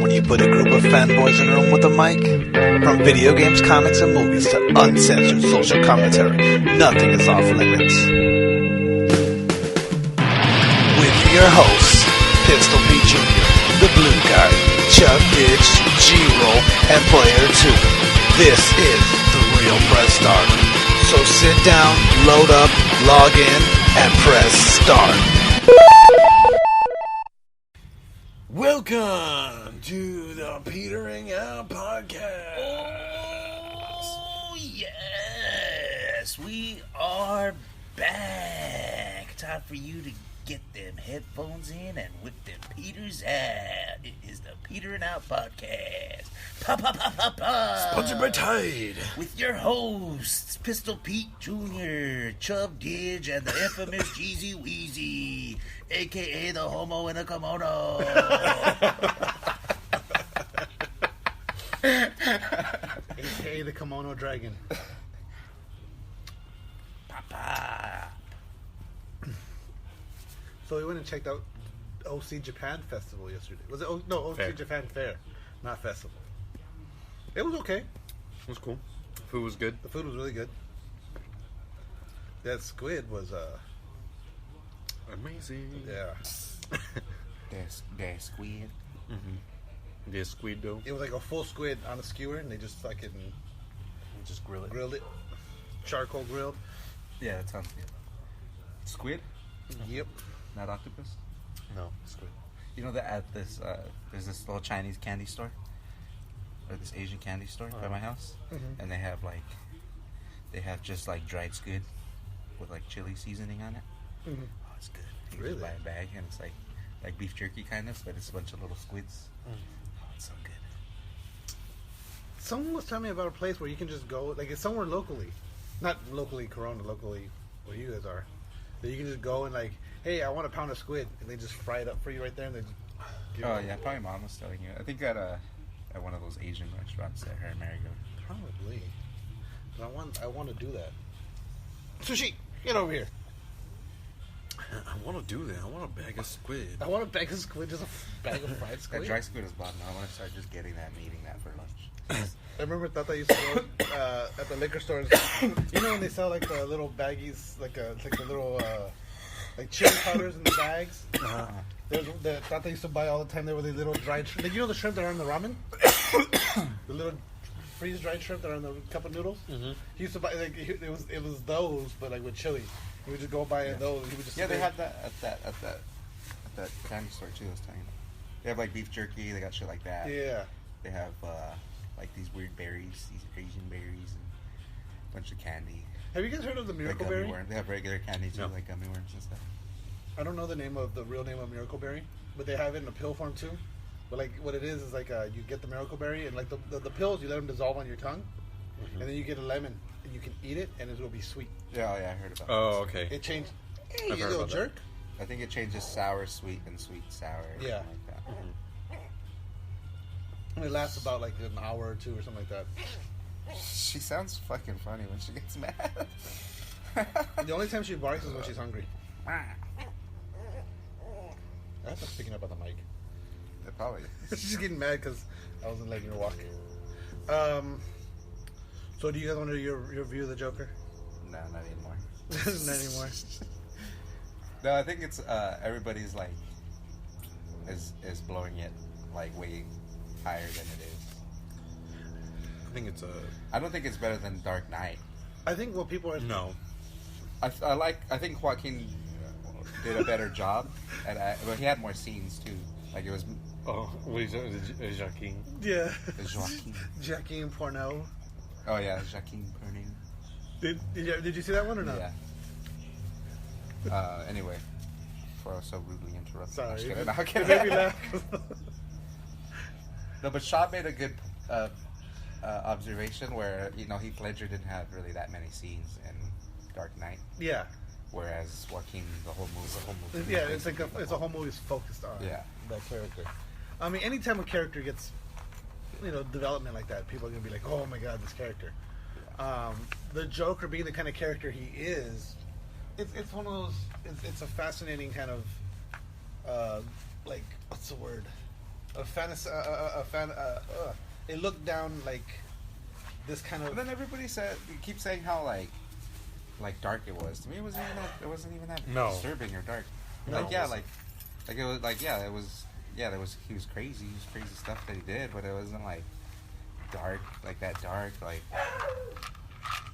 when you put a group of fanboys in a room with a mic? From video games, comics, and movies to uncensored social commentary, nothing is off limits. With your hosts, Pistol Pete Jr., The Blue Guy, Chuck Ditch, G-Roll, and Player 2. This is The Real Press Start. So sit down, load up, log in, and press start. Welcome to the Petering Out Podcast. Oh, yes. We are back. Time for you to get them headphones in and whip them Peters out. It is the Petering Out Podcast. Sponsored by Tide. With your hosts, Pistol Pete Jr., Chubb Didge, and the infamous Jeezy Weezy, a.k.a. the homo in a kimono. A.k.a. the Kimono Dragon. Papa. So we went and checked out OC Japan Festival yesterday. Was it? OC Fair. Japan Fair, not festival. It was okay. It was cool. Food was good. The food was really good. That squid was Amazing. yeah. That squid. The squid dough. It was like a full squid on a skewer, and they just fucking Just grill it. grilled it, charcoal grilled. Yeah, that sounds good. Squid? Yep. Not octopus? No squid. You know that at this, there's this little Chinese candy store, or this Asian candy store by my house, and they have just like dried squid with like chili seasoning on it. Oh, it's good. You can just Really? buy a bag, and it's like beef jerky kind of, but it's a bunch of little squids. Oh, it's so good. Someone was telling me about a place where you can just go, like it's somewhere locally, not locally Corona, locally where you guys are. That you can just go and like, hey, I want a pound of squid, and they just fry it up for you right there, and they just give Oh it. yeah, probably mom was telling you. I think at one of those Asian restaurants at her in Marigold. Probably. But I want to do that. Sushi, get over here. I want to do that. I want a bag of squid. I want a bag of squid, just a bag of fried That squid. dry squid is bomb. Now I want to start just getting that and eating that for lunch. I remember Tata used to go at the liquor stores. You know when they sell like the little baggies, like the little like chili powders in the bags. There's the Tata used to buy all the time. There were the little dried shrimp. Like, you know the shrimp that are in the ramen, the little freeze dried shrimp that are in the cup of noodles. He used to buy like it was those, but like with chili. He would just go buy those. He would just Yeah, they have that at that candy store too. I was telling you. They have like beef jerky. They got shit like that. Yeah. They have like these weird berries, these Asian berries, and a bunch of candy. Have you guys heard of the Like Miracle gummy Berry? worms. They have regular candy too, No. like gummy worms and stuff. I don't know the real name of Miracle Berry, but they have it in a pill form too. But like what it is like you get the Miracle Berry and like the pills you let them dissolve on your tongue, and then you get a lemon and you can eat it and it will be sweet. Yeah, I heard about. Oh, okay. It changed. Hey, I've you heard little about jerk. I think it changes sour, sweet, and sweet, sour. Or Yeah. something like that. And it lasts about like an hour or two or something like that. She sounds fucking funny when she gets mad. The only time she barks is when she's hungry. That's not picking up on the mic. It probably. She's getting mad because I wasn't letting her walk. So do you guys want to do your view of the Joker? No, not anymore. Not anymore. No, I think it's everybody's like is blowing it like way higher than it is. I think it's I don't think it's better than Dark Knight. I think what people are no. I think Joaquin did a better job, but he had more scenes too. Like it was Oh, what is it? Joaquin. Yeah. Joaquin. Jackie and Porno. Oh yeah, Joaquin Phoenix. Did you see that one or not? Yeah. Anyway, before I was so rudely interrupted. Sorry. I'm just kidding. It I'm kidding. made me laugh. No, but Shaw made a good observation where Heath Ledger didn't have really that many scenes in Dark Knight, Yeah. whereas Joaquin the whole movie. Yeah, it's a whole movie's focused on that character. I mean, anytime a character gets development like that, people are gonna be like, oh my god, this character. The Joker being the kind of character he is, it's one of those. It's a fascinating kind of like, what's the word? it looked down like this kind of. But then everybody keeps saying how like dark it was. To me, it wasn't even that disturbing or dark. No, Like it was like there was he was crazy. He was crazy stuff that he did, but it wasn't like dark like that dark like.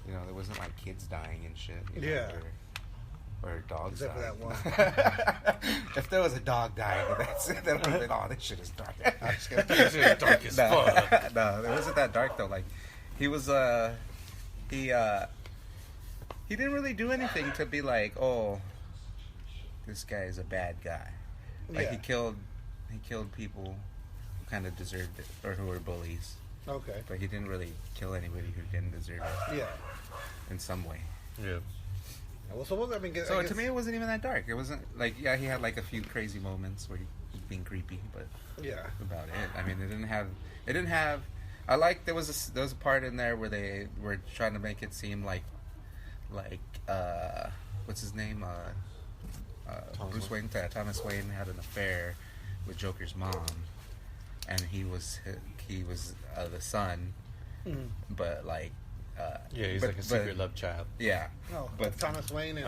You know, there wasn't like kids dying and shit. You know, or dogs Except dying. for that one. If there was a dog dying, that would have been, oh, this shit is dark. I'm just kidding. This shit is dark as fuck. No, it wasn't that dark though. Like, he was, he didn't really do anything to be like, oh, this guy is a bad guy. Like, he killed people who kind of deserved it, or who were bullies. Okay. But he didn't really kill anybody who didn't deserve it. Yeah. In some way. Yeah. Well, so I mean, So to me, it wasn't even that dark. It wasn't like he had like a few crazy moments where he was being creepy, but about it. I mean, it didn't have. I like there was a part in there where they were trying to make it seem like what's his name? Bruce Wayne. Thomas Wayne had an affair with Joker's mom, and he was the son, but like. He's like a secret love child. Yeah, no, but Thomas Wayne and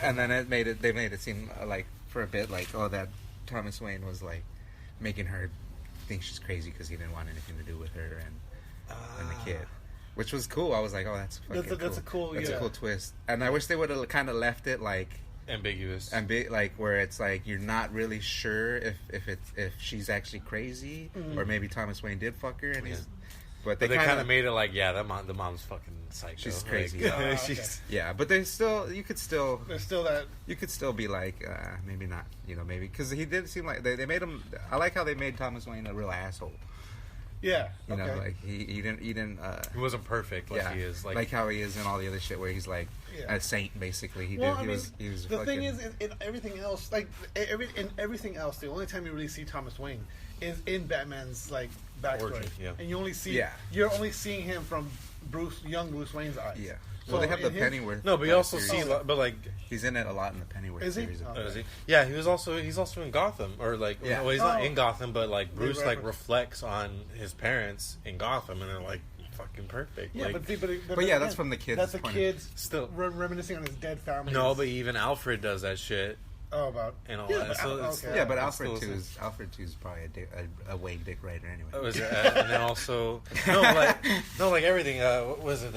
and then they made it seem like for a bit like that Thomas Wayne was like making her think she's crazy because he didn't want anything to do with her and the kid, which was cool. I was like, oh, that's a cool twist. And I wish they would have kind of left it like ambiguous and like where it's like you're not really sure if she's actually crazy or maybe Thomas Wayne did fuck her and he's. But they kind of made it like, the mom's fucking psycho. She's crazy. Like, but there's still, you could still be like, maybe not, maybe because he did seem like they made him. I like how they made Thomas Wayne a real asshole. Yeah, you know, like he didn't. He wasn't perfect like he is. Like how he is in all the other shit where he's like a saint basically. He was. The thing is, in everything else, like in everything else, the only time you really see Thomas Wayne is in Batman's like backstory, origin, and you only see you're only seeing him from young Bruce Wayne's eyes. Yeah. So well, they have the Pennyworth. No, but you also see, but like he's in it a lot in the Pennyworth series. Is he? Yeah, he's also in Gotham, or like, well, he's not in Gotham, but like Bruce like reflects on his parents in Gotham, and they're like fucking perfect. Yeah, like, but yeah, that's from the kids. That's the kids still reminiscing on his dead family. No, but even Alfred does that shit. Oh, about and all that. So but Alfred 2 is probably a Wayne Dick writer anyway. Oh, is it? And then also like everything. What was it?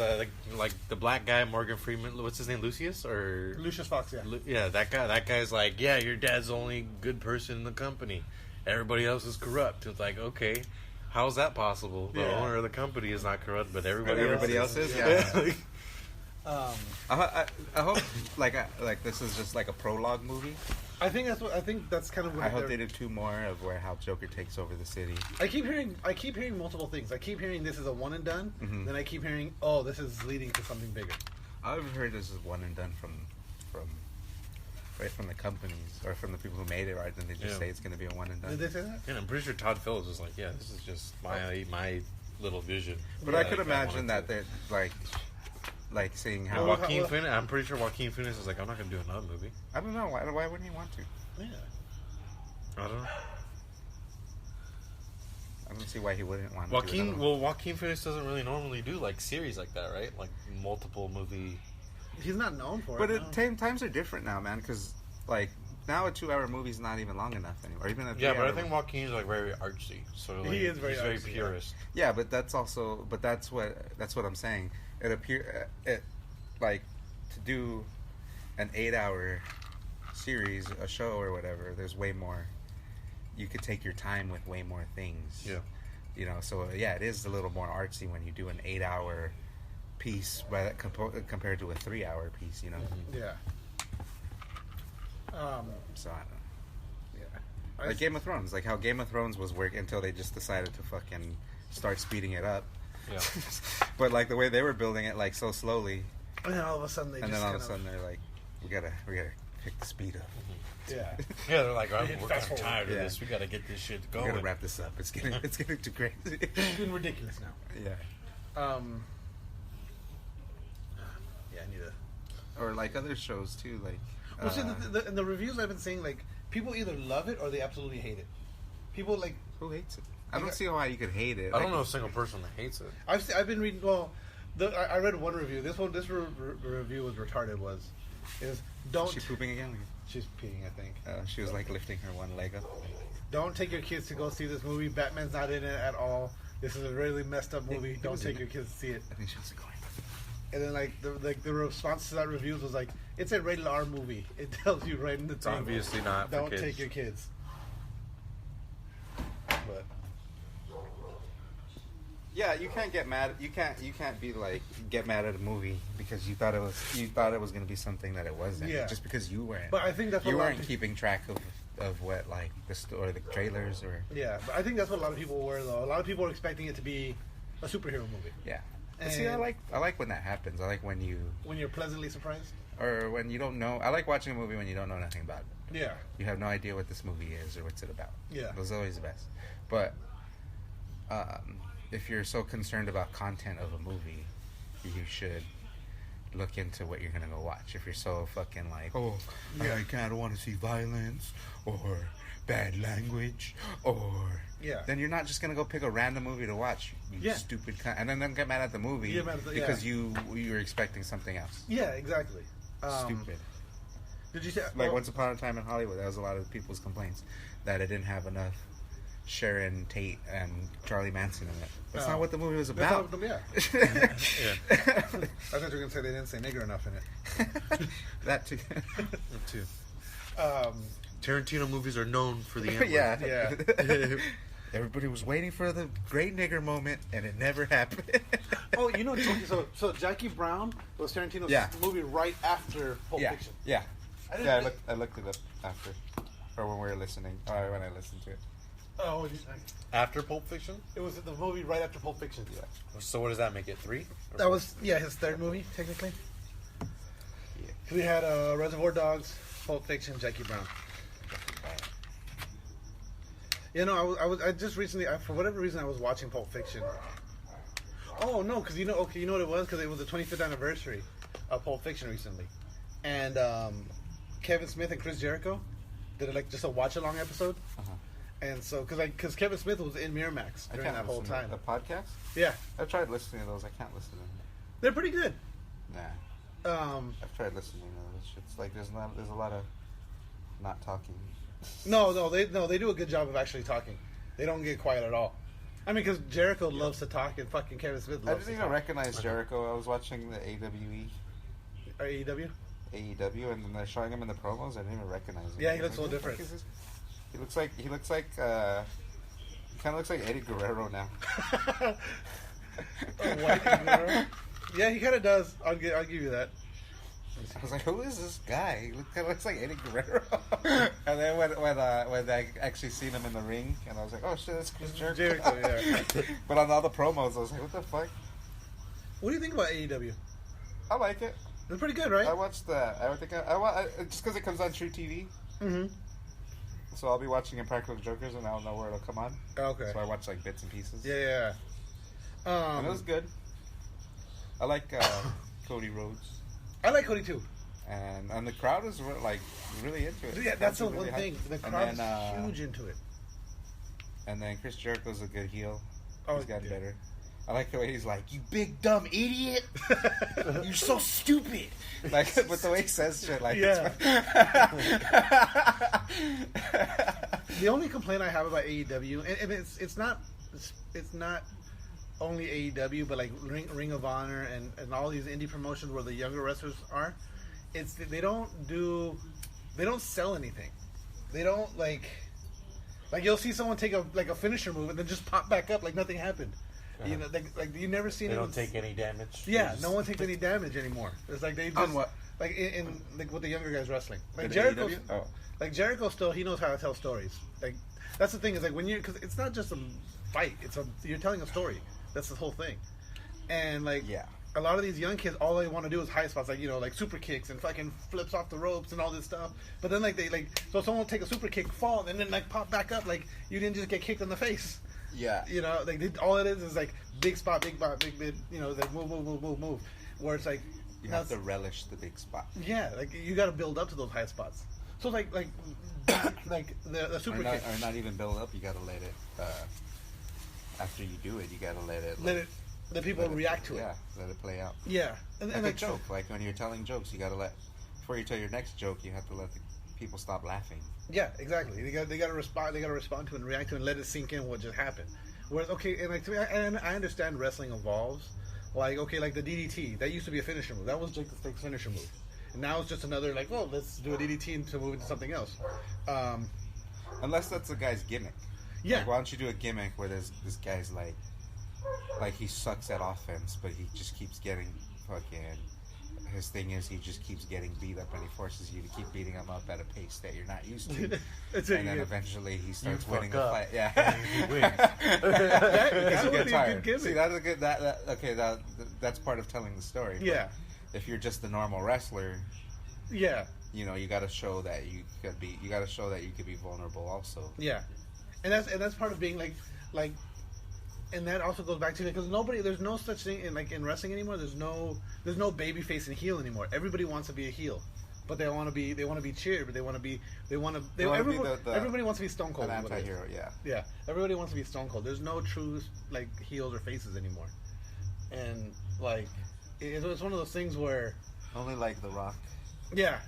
Like the black guy, Morgan Freeman. What's his name? Lucius or Lucius Fox? Yeah. Yeah, that guy. That guy's like, yeah, your dad's the only good person in the company. Everybody else is corrupt. It's like, okay, how's that possible? The owner of the company is not corrupt, but everybody else is. Yeah. I hope like this is just like a prologue movie. I think that's kind of what I hope they do 2 more of how Joker takes over the city. I keep hearing multiple things. I keep hearing this is a one and done. Mm-hmm. Then I keep hearing, oh, this is leading to something bigger. I've heard this is one and done from the companies or from the people who made it. Right? Then they just say it's going to be a one and done. Did they say that? Yeah, I'm pretty sure Todd Phillips was like, yeah, this is just my little vision. But I could imagine that they're like seeing how Joaquin Phoenix. I'm pretty sure Joaquin Phoenix is like, I'm not gonna do another movie. I don't know why wouldn't he want to? Yeah, I don't know. I don't see why he wouldn't want to. Joaquin Phoenix doesn't really normally do like series like that, right? Like multiple movie. He's not known for it. But times are different now, man. Because like now a 2-hour movie is not even long enough anymore. Even a but I think Joaquin is like very artsy. So like, he is very purist. Yeah, but that's what I'm saying. It like to do an 8-hour series, a show or whatever. There's way more. You could take your time with way more things. Yeah. So it is a little more artsy when you do an 8-hour piece compared to a 3-hour piece. Mm-hmm. Yeah. So I don't know. Yeah. Like Game of Thrones, like how Game of Thrones was working until they just decided to fucking start speeding it up. Yeah. But like the way they were building it, like so slowly, and then all of a sudden they're like, we gotta pick the speed up. Mm-hmm. Yeah. Yeah, they're like, we're kind of tired of this. We gotta get this shit going. We gotta wrap this up. It's getting too crazy. It's getting ridiculous now. Yeah. Yeah, I need to. Or like other shows too, like. Well, see, the reviews I've been seeing, like people either love it or they absolutely hate it. People like Who hates it? I don't see why you could hate it. I don't know a single person that hates it. I've been reading. Well, I read one review. This review was retarded. Don't. Is she pooping again? She's peeing, I think. She was like lifting her one leg up. Don't take your kids to go see this movie. Batman's not in it at all. This is a really messed up movie. Don't take your kids to see it. I think she was going. And then the response to that reviews was like, it's a rated R movie. It tells you right in the title. Obviously not. Don't for kids. take your kids. But Yeah, you can't get mad. You can't be like get mad at a movie because you thought it was going to be something that it wasn't. Yeah. Just because you weren't. But I think that's what you a lot weren't of keeping track of what like the trailers or. yeah, but I think that's what a lot of people were though. A lot of people were expecting it to be a superhero movie. Yeah. And See, I like when that happens. I like when you're pleasantly surprised. or when you don't know. I like watching a movie when you don't know nothing about it. Yeah. You have no idea what this movie is or what's it about. Yeah. Those are always the best. But if you're so concerned about content of a movie, you should look into what you're gonna go watch. If you're so fucking like, I don't want to see violence or bad language or then you're not just gonna go pick a random movie to watch. You stupid and then don't get mad at the movie because you're expecting something else. Yeah, exactly. Stupid. Did you say Like Once Upon a Time in Hollywood? That was a lot of people's complaints that it didn't have enough Sharon Tate and Charlie Manson in it. That's not what the movie was about. I thought you were gonna say they didn't say nigger enough in it. That too. Me too. Tarantino movies are known for the N-word. Yeah. Everybody was waiting for the great nigger moment, and it never happened. Oh, you know, so Jackie Brown was Tarantino's movie right after Pulp Fiction. Yeah. I looked it up after, or when we were listening, or when I listened to it. Oh, After Pulp Fiction? it was the movie right after Pulp Fiction. Yeah. So what does that make it? 3? That was his third movie technically. Yeah. We had Reservoir Dogs, Pulp Fiction, Jackie Brown. You know, I just recently, for whatever reason, I was watching Pulp Fiction. Oh no, because you know what it was? Because it was the 25th anniversary of Pulp Fiction recently, and Kevin Smith and Chris Jericho did like just a watch-along episode. And so, because Kevin Smith was in Miramax during that whole time. The podcast? Yeah, I've tried listening to those. I can't listen to them. they're pretty good. Nah. I've tried listening to those. It's like there's a lot of not talking. No, they do a good job of actually talking. They don't get quiet at all. I mean, because Jericho loves to talk, and fucking Kevin Smith loves to talk. I didn't even recognize Jericho. I was watching the AEW, and then they're showing him in the promos. I didn't even recognize him. Yeah, he looks a little different. He kind of looks like Eddie Guerrero now. White Guerrero? Yeah, he kind of does. I'll give you that. I was like, who is this guy? He kind of looks like Eddie Guerrero. And then when I actually seen him in the ring, and I was like, oh shit, that's Chris Jericho. Yeah. But on all the promos, I was like, what the fuck? What do you think about AEW? I like it. It's pretty good, right? I watched that. Just because it comes on True TV. Mm-hmm. So I'll be watching Impractical Jokers, and I don't know where it'll come on. Okay. So I watch like bits and pieces. Yeah. And it was good. I like Cody Rhodes. I like Cody too. And the crowd is like really into it. Yeah, that's the really one thing. The crowd is huge into it. And then Chris Jericho's a good heel. Oh, he's gotten better. I like the way he's like, "You big dumb idiot! You're so stupid!" Like with the way he says shit, like The only complaint I have about AEW, and it's not only AEW, but like Ring of Honor and all these indie promotions where the younger wrestlers are, they don't sell anything. They don't like you'll see someone take a finisher move and then just pop back up like nothing happened. You know, like you never seen. They don't take any damage. Yeah, no one takes any damage anymore. It's like they just on what? Like in like with the younger guys wrestling. Like In Jericho, AEW? like Jericho still he knows how to tell stories. Like that's the thing is like when because it's not just a fight. You're telling a story. That's the whole thing. And like a lot of these young kids, all they want to do is high spots, like like super kicks and fucking flips off the ropes and all this stuff. But then so someone will take a super kick, fall, and then like pop back up like you didn't just get kicked in the face. Yeah. You know, like all it is like big spot, big mid. You know, like move. Where it's like you have to relish the big spot. Yeah, like you got to build up to those high spots. So like the super kick. Or not even build up. You gotta let it. After you do it, you gotta let it. Let people react to it. Yeah, let it play out. Yeah, and Like a joke. Like when you're telling jokes, you gotta let. Before you tell your next joke, you have to let the people stop laughing. Yeah, exactly. They gotta respond. They gotta respond to it and react to it and let it sink in what just happened. Whereas, okay, and like to me, I understand wrestling evolves. Like, okay, like the DDT, that used to be a finisher move. That was Jake the Snake's finisher move. And now it's just another, like, oh, let's do a DDT to move into something else. Unless that's the guy's gimmick. Yeah. Like, why don't you do a gimmick where this guy's like he sucks at offense, but he just keeps getting fucking. His thing is he just keeps getting beat up, and he forces you to keep beating him up at a pace that you're not used to. And then eventually he starts winning the fight. Yeah, he wins. Because you would get be a tired. good gimmick. See, that's a good. That's part of telling the story. But Yeah. if you're just a normal wrestler, Yeah. you know, you got to show that you could be. You got to show that you could be vulnerable also. Yeah. And that's part of being like, and that also goes back to because there's no such thing in wrestling anymore. There's no baby face and heel anymore. Everybody wants to be a heel, but they want to be cheered. But everybody wants to be Stone Cold. An anti-hero, yeah. Yeah, everybody wants to be Stone Cold. There's no true like heels or faces anymore, and like it's one of those things where Only like The Rock. yeah.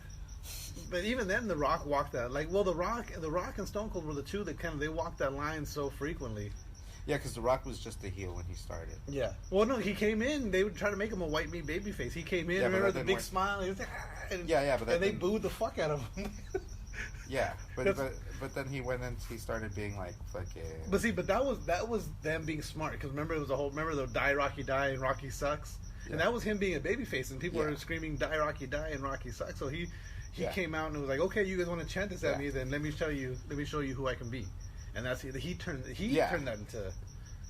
But even then, The Rock walked that. Like, well, The Rock and Stone Cold were the two that they walked that line so frequently. Yeah, because The Rock was just a heel when he started. Yeah. Well, no, he came in. They would try to make him a white meat baby face. He came in. Yeah, remember but the that big didn't smile? He was like, and, Yeah, but that and they didn't- booed the fuck out of him. Yeah, but That's- then he went and he started being like fucking. But see, that was them being smart because remember the die Rocky die and Rocky sucks, and that was him being a baby face and people were screaming die Rocky die and Rocky sucks. So he came out and was like, okay, you guys want to chant this at me? Then let me show you who I can be, and that's he turned that into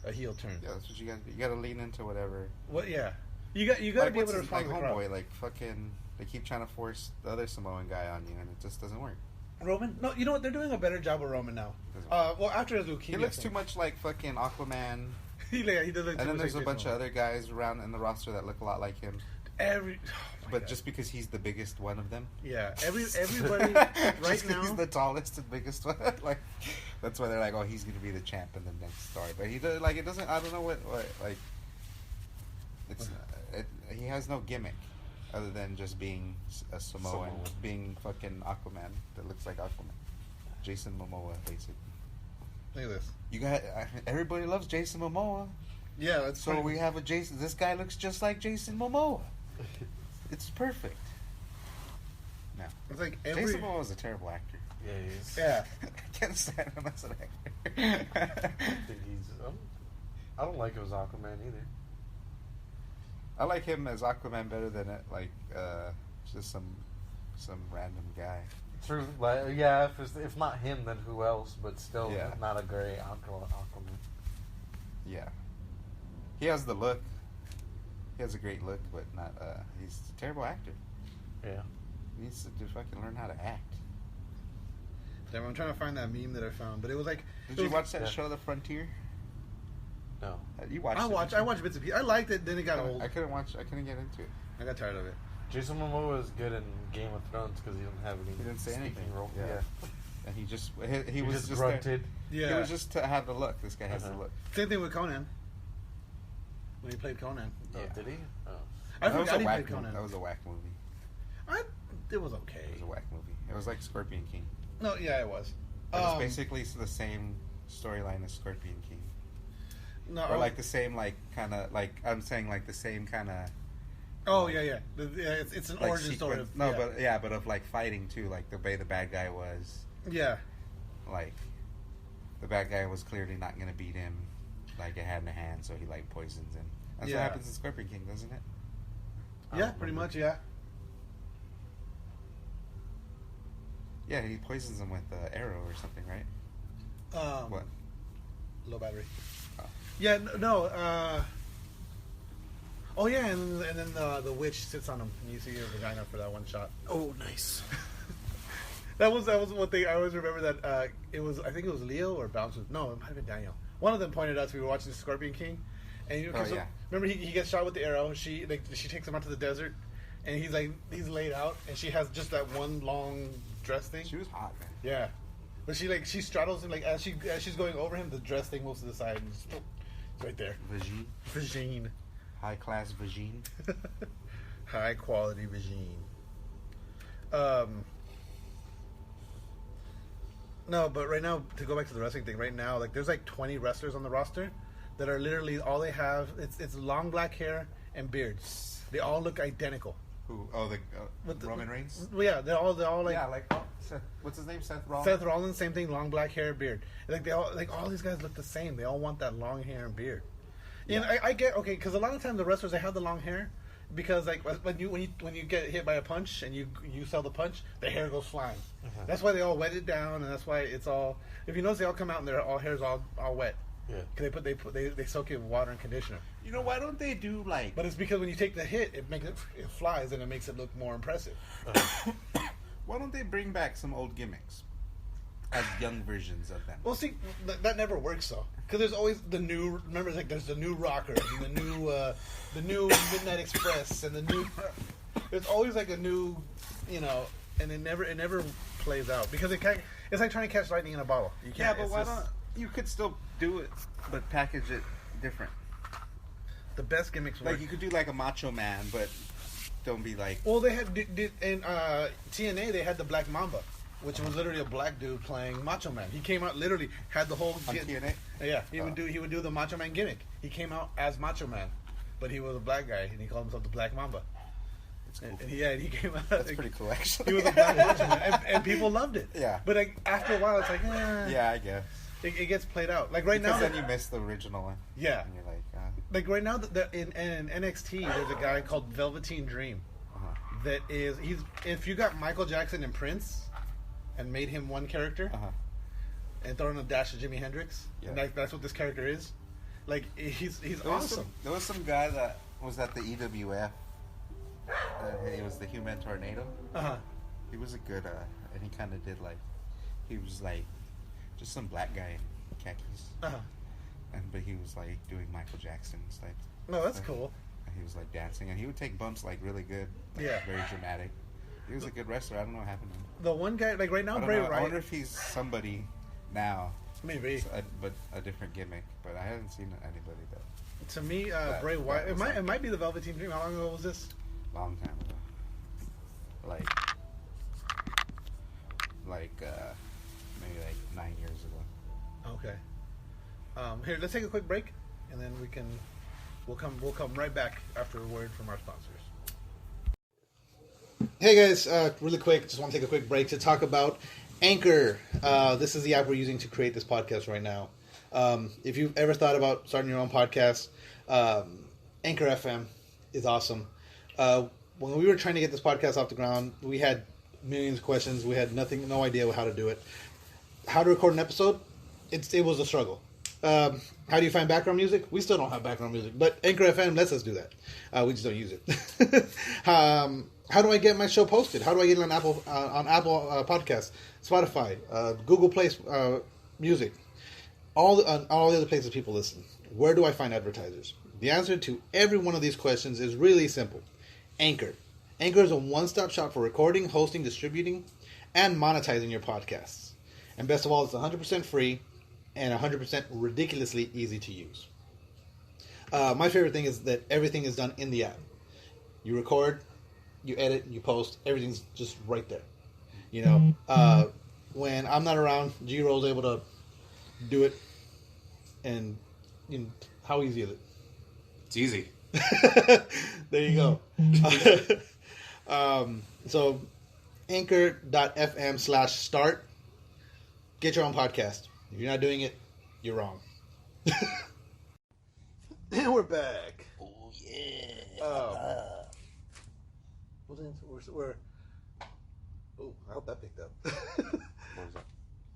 a heel turn. Yeah, that's what you got. You got to lean into whatever. What? Yeah, you got to be able to respond to the crowd. Homeboy, like fucking. They keep trying to force the other Samoan guy on you, and it just doesn't work. Roman? No, you know what? They're doing a better job of Roman now. Well, after his leukemia, He looks too much like fucking Aquaman. he does look. And then there's a bunch of other guys around in the roster that look a lot like him. But just because he's the biggest one of them. Yeah, everybody right now. He's the tallest and biggest one. Like that's why they're like, oh, he's gonna be the champ in the next story. But he does like it doesn't. I don't know what like. He has no gimmick. Other than just being a Samoan, being fucking Aquaman that looks like Aquaman, Jason Momoa, basically. Look at this. You got everybody loves Jason Momoa. Yeah, that's So we have a Jason. This guy looks just like Jason Momoa. It's perfect. No, It's like Jason Momoa is a terrible actor. Yeah, he is. Yeah, I can't stand him as an actor. I think I don't like him as Aquaman either. I like him as Aquaman better than just some random guy. True. Like, yeah, if not him, then who else? But still, Yeah. not a great Aquaman. Yeah, he has the look. He has a great look, but not. He's a terrible actor. Yeah. He needs to fucking learn how to act. damn, I'm trying to find that meme that I found, but it was like. Did you watch that show, The Frontier? No. You watched it? I watched bits and pieces. I liked it, then it got old. I couldn't get into it. I got tired of it. Jason Momoa is good in Game of Thrones because he didn't have any. He didn't say speaking anything. Role. Yeah. Yeah. And he just he was just grunted. Yeah. He was just to have the look. This guy has the look. Same thing with Conan. When he played Conan. Oh, Yeah. did he? Oh. I That was forgot a he whack played movie. Conan. That was a whack movie. It was okay. It was a whack movie. It was like Scorpion King. No, yeah, it was. It was basically the same storyline as Scorpion King. No, Or like the same kind of I'm saying like the same kind of Oh yeah. It's an like origin story. Of, no, yeah. but of like fighting too, like the way the bad guy was. Yeah. Like the bad guy was clearly not gonna beat him, like it had in the hand, so he like poisons him. That's what happens in Scorpion King, doesn't it? Yeah, pretty much. Yeah. Yeah, he poisons him with an arrow or something, right? What? Low battery. Oh. Yeah. No. Oh yeah, and then the witch sits on him, and you see her vagina for that one shot. Oh, nice. That was one thing I always remember. That it was, I think it was Leo or Bounce. No, it might have been Daniel. One of them pointed out to me. We were watching Scorpion King, and Oh, yeah. remember he gets shot with the arrow. She takes him out to the desert. and he's laid out, and she has just that one long dress thing. She was hot, man. Yeah, but she straddles him like as she's going over him, the dress thing moves to the side, and it's right there. Vagine. High class vagine. High quality vagine. No, but right now, to go back to the wrestling thing, right now, like there's like 20 wrestlers on the roster that are literally all they have. It's long black hair and beards. They all look identical. Who? Oh, the Roman Reigns. Well, yeah, they're all like what's his name? Seth Rollins. Seth Rollins, same thing, long black hair, beard. Like they all these guys look the same. They all want that long hair and beard. Yeah, and I get okay because a lot of times the wrestlers they have the long hair. Because like when you get hit by a punch and you sell the punch, the hair goes flying. Uh-huh. That's why they all wet it down, and that's why it's all. If you notice, they all come out and their all hair's all wet. Yeah. Because they soak it with water and conditioner. You know why don't they do like? But it's because when you take the hit, it flies and it makes it look more impressive. Uh-huh. Why don't they bring back some old gimmicks as young versions of them? Well, see, that never works though. Because there's always the new. Remember, like there's the new Rockers and the new Midnight Express and the new. There's always like a new, and it never plays out because it's like trying to catch lightning in a bottle. You can't. Yeah, but why don't you could still do it, but package it different. The best gimmicks work. Like you could do like a Macho Man, but don't be like. Well, they had in TNA they had the Black Mamba. Which was literally a black dude playing Macho Man. He came out literally had the whole on TNA. Yeah, he would do the Macho Man gimmick. He came out as Macho Man, but he was a black guy and he called himself the Black Mamba. Cool. And he came out. That's pretty cool, actually. He was a black Macho Man, and people loved it. Yeah. But like, after a while, it's like, yeah, I guess it gets played out. Like right now, then you miss the original one. Yeah. And you're like, like right now, in NXT, there's a guy called Velveteen Dream. That is if you got Michael Jackson and Prince. And made him one character, and throw in a dash of Jimi Hendrix, and that's what this character is. Like he's awesome. There was some guy that was at the EWF. He was the Human Tornado. He was a good, and he kind of did like, he was like, just some black guy in khakis. But he was like doing Michael Jackson stuff. No, that's cool. And he was like dancing, and he would take bumps like really good. Like, very dramatic. He was a good wrestler. I don't know what happened to him. The one guy, like right now, Bray Wyatt. I wonder if he's somebody now. Maybe. But a different gimmick. But I haven't seen anybody that. To me, Bray Wyatt. It might be the Velveteen Dream. How long ago was this? Long time ago. Maybe like 9 years ago. Okay. Here, let's take a quick break, and then we'll come right back after a word from our sponsors. Hey guys, really quick, just want to take a quick break to talk about Anchor. This is the app we're using to create this podcast right now. If you've ever thought about starting your own podcast, Anchor FM is awesome. When we were trying to get this podcast off the ground, we had millions of questions. We had no idea how to do it. How to record an episode? It was a struggle. How do you find background music? We still don't have background music, but Anchor FM lets us do that. We just don't use it. How do I get my show posted? How do I get it on Apple Podcasts, Spotify, Google Play Music, all the other places people listen? Where do I find advertisers? The answer to every one of these questions is really simple. Anchor. Anchor is a one-stop shop for recording, hosting, distributing, and monetizing your podcasts. And best of all, it's 100% free and 100% ridiculously easy to use. My favorite thing is that everything is done in the app. You record, you edit, you post, everything's just right there. When I'm not around, G-Roll's able to do it. And how easy is it? It's easy. There you go. So anchor.fm/start. Get your own podcast. If you're not doing it, you're wrong. And we're back. Oh, yeah. We're I hope that picked up. What was that?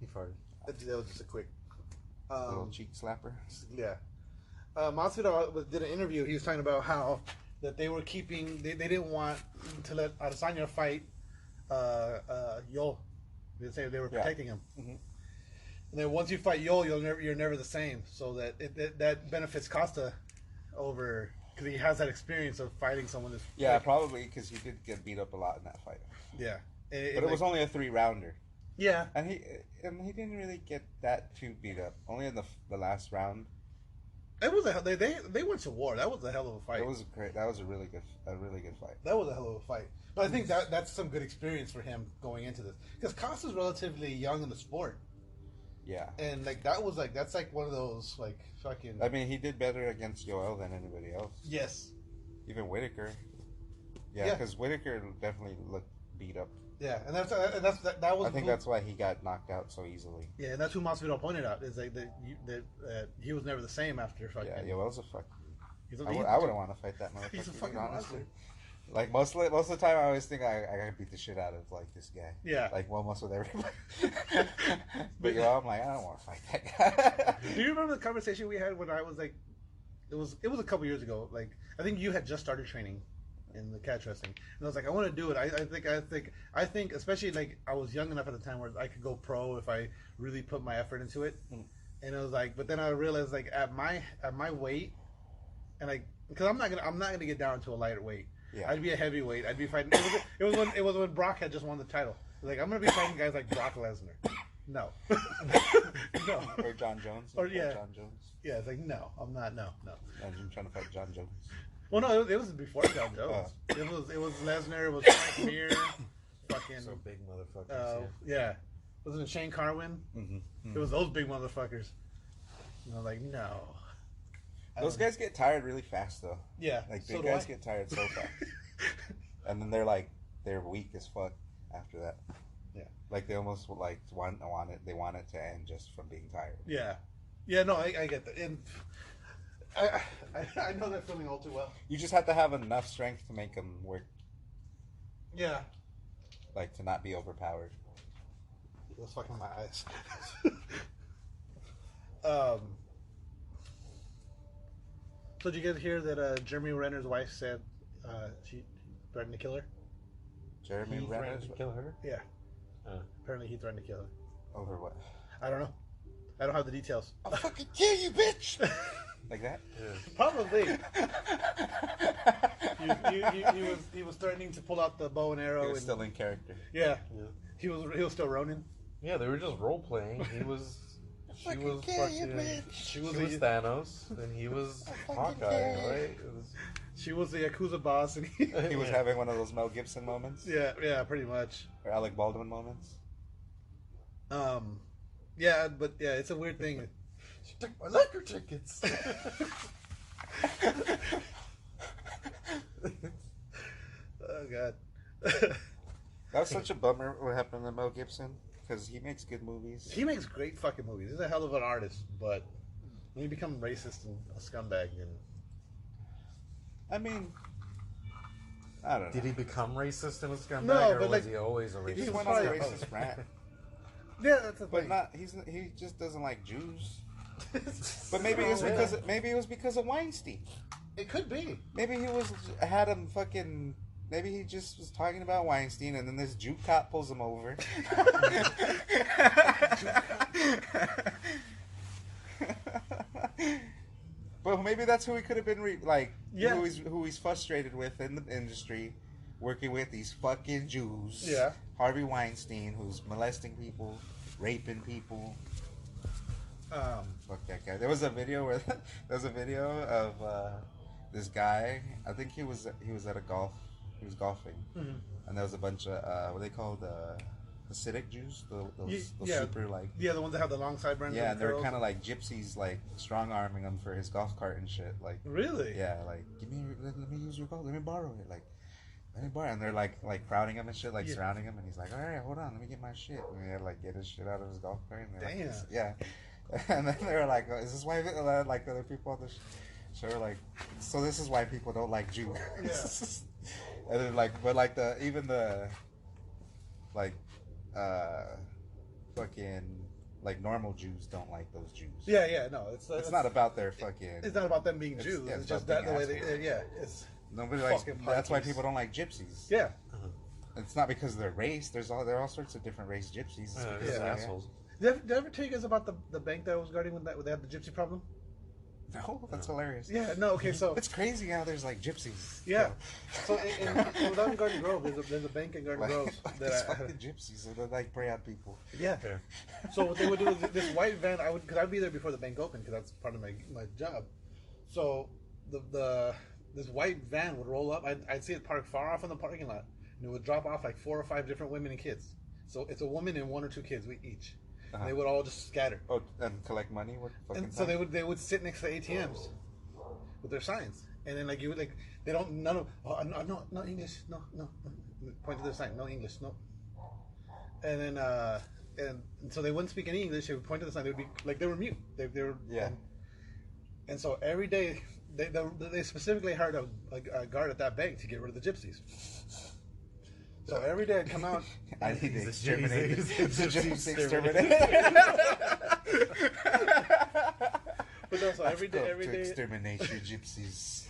He farted. That was just a quick little cheek slapper. Yeah. Masvidal did an interview. He was talking about how that they were keeping. They didn't want to let Adesanya fight Yol. They say they were protecting him. Mm-hmm. And then once you fight Yol, you're never the same. So that benefits Costa over because he has that experience of fighting someone. That's Yeah, probably because he did get beat up a lot in that fight. Yeah, But it was only a 3-rounder. Yeah, And he didn't really get that too beat up. Only in the last round. it was they went to war. That was a hell of a fight. It was great. That was a really good fight. That was a hell of a fight. But I think that's some good experience for him going into this because Costa's relatively young in the sport. Yeah. And that's one of those fucking. I mean, he did better against Yoel than anybody else. Yes. Even Whitaker. Yeah, because Whitaker definitely looked beat up. Yeah, and that was. I think that's why he got knocked out so easily. Yeah, and that's who Masvidal pointed out is that he was never the same after fucking. Yeah, Yoel's a fuck. I wouldn't want to fight that motherfucker. He's a fucking honestly. monster. Like most of the time, I always think I gotta beat the shit out of this guy. Yeah. Like almost with everybody. But I'm like, I don't want to fight that guy. Do you remember the conversation we had when I was it was a couple years ago. Like I think you had just started training in the catch wrestling, and I was like, I want to do it. I think especially I was young enough at the time where I could go pro if I really put my effort into it. And it was but then I realized at my weight, and because I'm not gonna get down to a lighter weight. Yeah. I'd be a heavyweight. I'd be fighting. It was when Brock had just won the title. I'm gonna be fighting guys like Brock Lesnar. No, no. Or John Jones. Or yeah, John Jones. Yeah, it's no, I'm not. No. Imagine trying to fight John Jones. Well, no, it was before John Jones. It was Lesnar. It was Frank Mir. Fucking so big motherfuckers. Yeah. Wasn't it Shane Carwin? Mm-hmm. It was those big motherfuckers. And I was no. Those guys get tired really fast, though. Yeah. Big guys get tired so fast. And then they're weak as fuck after that. Yeah. They almost want it. They want it to end just from being tired. Yeah. Yeah. No, I get that. And I know that feeling all too well. You just have to have enough strength to make them work. Yeah. To not be overpowered. It was fucking my eyes. So did you guys hear that Jeremy Renner's wife said she threatened to kill her? Jeremy Renner threatened to kill her? Yeah. Apparently he threatened to kill her. Over what? I don't know. I don't have the details. I'll fucking kill you, bitch! Like that? Yeah. Probably. he was threatening to pull out the bow and arrow. He was still in character. Yeah. He was still Ronin. Yeah, they were just role playing. She was Thanos, and he was Hawkeye, right? She was the Yakuza boss, and he was having one of those Mel Gibson moments. Yeah, pretty much. Or Alec Baldwin moments. Yeah, but it's a weird thing. She took my liquor tickets. Oh God. That was such a bummer what happened to Mel Gibson. Because he makes good movies. He makes great fucking movies. He's a hell of an artist, but when you become racist and a scumbag, then... I mean, I don't know. Did he become racist and a scumbag, No, or but was he always a racist? He went on a racist rant. Yeah, that's the thing. But he just doesn't like Jews. But maybe it was because of Weinstein. It could be. Maybe maybe he just was talking about Weinstein, and then this Jew cop pulls him over. But maybe that's who he could have been, who he's frustrated with in the industry, working with these fucking Jews. Yeah. Harvey Weinstein, who's molesting people, raping people. Fuck that guy. There was a video of this guy. I think he was at a golf. He was golfing, and there was a bunch of what they call the Hasidic Jews, those super the ones that have the long sideburns. Yeah, and they're kind of like gypsies, strong arming him for his golf cart and shit. Really? Yeah, let me use your golf, let me borrow it, let me borrow it. And they're like crowding him and shit, surrounding him, and he's like, all right, hold on, let me get my shit. And he had to get his shit out of his golf cart. And damn. Yeah, and then they were like, is this why other people on the show so this is why people don't like Jews. Yeah. And then fucking normal Jews don't like those Jews. Yeah, no, it's not about their fucking. It's not about them being Jews. Yeah, it's just that the way they. It's nobody likes. That's why people don't like gypsies. Yeah. It's not because of their race. There are all sorts of different race gypsies. Assholes. Did I ever tell you guys about the bank that I was guarding when they had the gypsy problem? No, that's hilarious. Yeah, no, okay, so It's crazy how there's like gypsies. yeah, so down in Garden Grove, there's a bank in Garden Grove Like that these I fucking gypsies, and they're like prey on people. yeah. So what they would do is this white van. Because I'd be there before the bank opened because that's part of my job. So this white van would roll up. I'd see it parked far off in the parking lot, and it would drop off like 4 or 5 different women and kids. So it's a woman and 1 or 2 kids each. Uh-huh. They would all just scatter. Oh, and collect money with fucking. And so they would sit next to ATMs with their signs, and then like you would like they don't none of no English no point to their sign no English no, and then and so they wouldn't speak any English. They would point to the sign. They would be like they were mute. They were Yeah. and so every day they specifically hired a guard at that bank to get rid of the gypsies. So every day I'd come out. I need to He's a exterminate gypsy the gypsy exterminator. exterminator. But no, so every I've day come to exterminate your gypsies.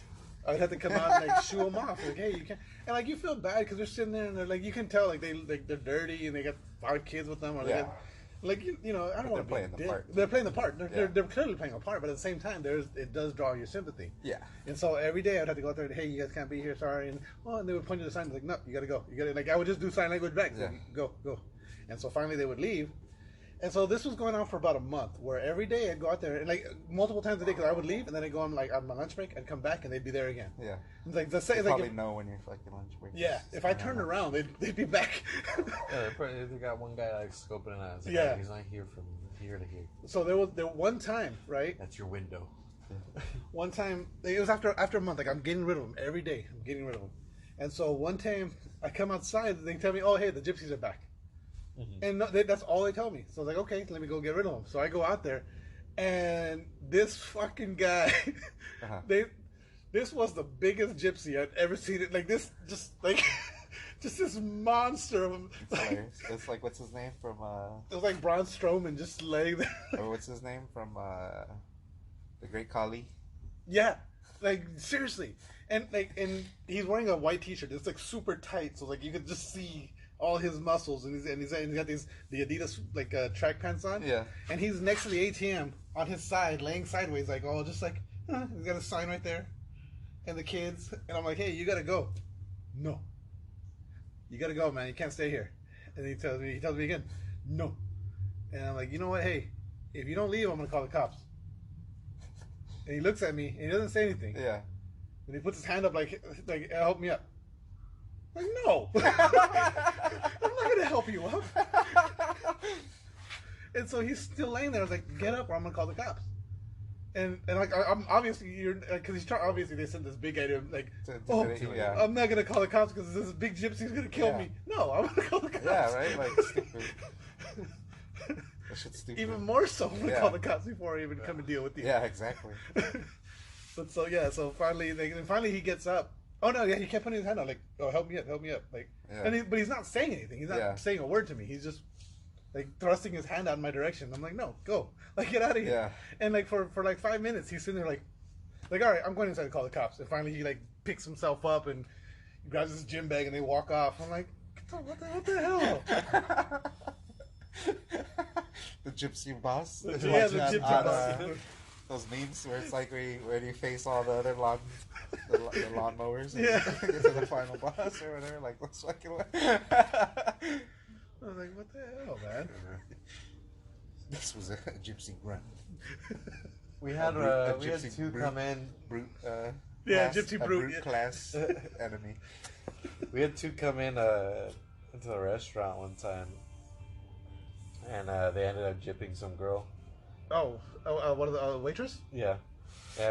I'd have to come out and like shoo them off. Like, hey, you can't. And like you feel bad because they're sitting there and they're like, you can tell like they're dirty and they got 5 kids with them or they Yeah. got, like you know I don't want to they're playing be the dick. part. They're playing the part. Yeah. They're clearly playing a part, but at the same time, it does draw your sympathy. Yeah. And so every day I'd have to go out there and, hey, you guys can't be here, sorry. And and they would point to the sign like, no, you gotta go. You gotta like I would just do sign language back. Yeah. Like, go. And so finally they would leave. And so this was going on for about a month, where every day I'd go out there and like multiple times a day because I would leave and then I'd go on like on my lunch break, I'd come back and they'd be there again. Yeah. It's like the You same. Like probably if, know when you're fucking lunch break. yeah, if I turned around, they'd be back. Yeah, they got one guy like scoping it out. It's like, Yeah. "Oh, he's not here from here to here. So there one time, right? That's your window." One time, it was after a month. Like I'm getting rid of them every day. I'm getting rid of them. And so one time, I come outside. They tell me, "Oh, hey, the gypsies are back." And that's all they tell me. So I was like, "Okay, let me go get rid of them." So I go out there, and this fucking guy, Uh-huh. this was the biggest gypsy I'd ever seen. It like this, just like, just this monster of him. It's hilarious. It's like, what's his name from? It was like Braun Strowman just laying there. Or what's his name from? The Great Khali. Yeah, like seriously, and he's wearing a white T-shirt. It's like super tight, so like you could just see all his muscles, and he's got the Adidas like track pants on. Yeah. And he's next to the ATM on his side, laying sideways, like just like he's got a sign right there, and the kids, and I'm like, hey, you gotta go. No. You gotta go, man. You can't stay here. And he tells me again, no. And I'm like, you know what? Hey, if you don't leave, I'm gonna call the cops. And he looks at me and he doesn't say anything. Yeah. And he puts his hand up like help me up. I'm like, no. I'm not gonna help you up. And so he's still laying there. I was like, get up or I'm gonna call the cops. And like I'm obviously because obviously they sent this big guy to him like, To oh, intimidate you, yeah. I'm not gonna call the cops because this big gypsy's gonna kill Yeah. me. No, I'm gonna call the cops. Yeah, right? Like, stupid. That shit's stupid. Even more so, I'm gonna Yeah. call the cops before I even come and deal with you. Yeah, exactly. But so finally he gets up. Oh no, yeah, he kept putting his hand out like, oh, help me up, like, Yeah. but he's not saying anything. He's not Yeah. saying a word to me. He's just like thrusting his hand out in my direction. I'm like, no, go, like get out of here. Yeah. And like for like 5 minutes, he's sitting there like, all right, I'm going inside to call the cops. And finally he like picks himself up and grabs his gym bag and they walk off. I'm like, what the hell? The gypsy boss. Yeah, the Watching gypsy on, boss. those memes where it's like where you face all the other the lawnmowers. And Yeah. get to the final boss or whatever. Like, let's fucking. I was like, what the hell, man? This was a gypsy grunt. We had A we had gypsy two brute. come in. Brute. Yeah, Class, gypsy a brute, yeah. class enemy. We had two come in into the restaurant one time, and they ended up gypping some girl. What are the waitress? Yeah,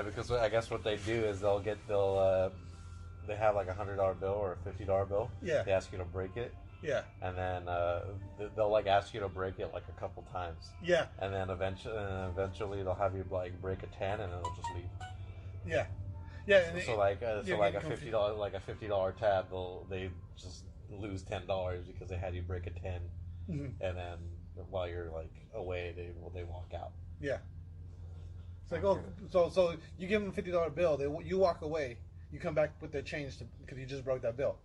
because I guess what they do is they have like $100 bill or a $50 bill. Yeah. They ask you to break it, Yeah, and then they'll like ask you to break it like a couple times, yeah, and then eventually they'll have you like break a 10, and then they'll just leave. yeah, yeah. And So like you're a getting confused. $50 tab, they just lose $10 because they had you break a 10, Mhm. and then while you're like away, they walk out. Yeah. It's like, oh, so you give them a $50 bill, you walk away, you come back with their change because you just broke that bill.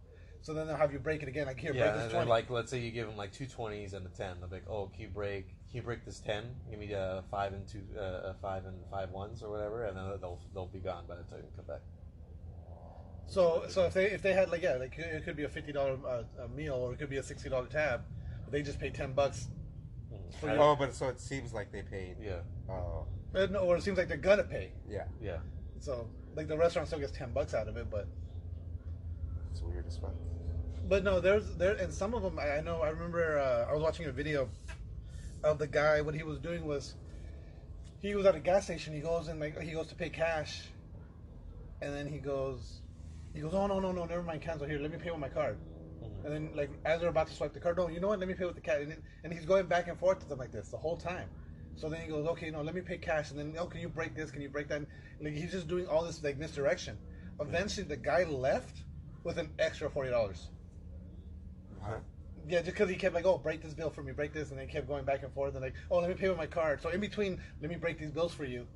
So then they'll have you break it again. Like here, break Yeah, this and 20. then like let's say you give them like 2 20s and a 10. They'll be like, oh, can you break this 10? Give me 5 and 5 and 5 ones or whatever, and then they'll be gone by the time you come back. So if they had like it could be a $50 a meal or it could be a $60 tab, but they just pay $10. Oh, but so it seems like they paid. Yeah. Oh. Or it seems like they're gonna pay. Yeah. Yeah. So like the restaurant still gets $10 out of it, but It's weird as fuck. But no, and some of them I remember I was watching a video of the guy. What he was doing was he was at a gas station. He goes to pay cash, and then he goes, oh no, never mind, cancel here. Let me pay with my card. Mm-hmm. And then like as they're about to swipe the card, no, you know what? Let me pay with the cash. And he's going back and forth to them like this the whole time. So then he goes, okay, no, let me pay cash. And then can you break this? Can you break that? And, like he's just doing all this like misdirection. Eventually, the guy left with an extra $40. Huh? Yeah, just because he kept like, oh, break this bill for me, break this, and they kept going back and forth, and like, oh, let me pay with my card. So in between, let me break these bills for you.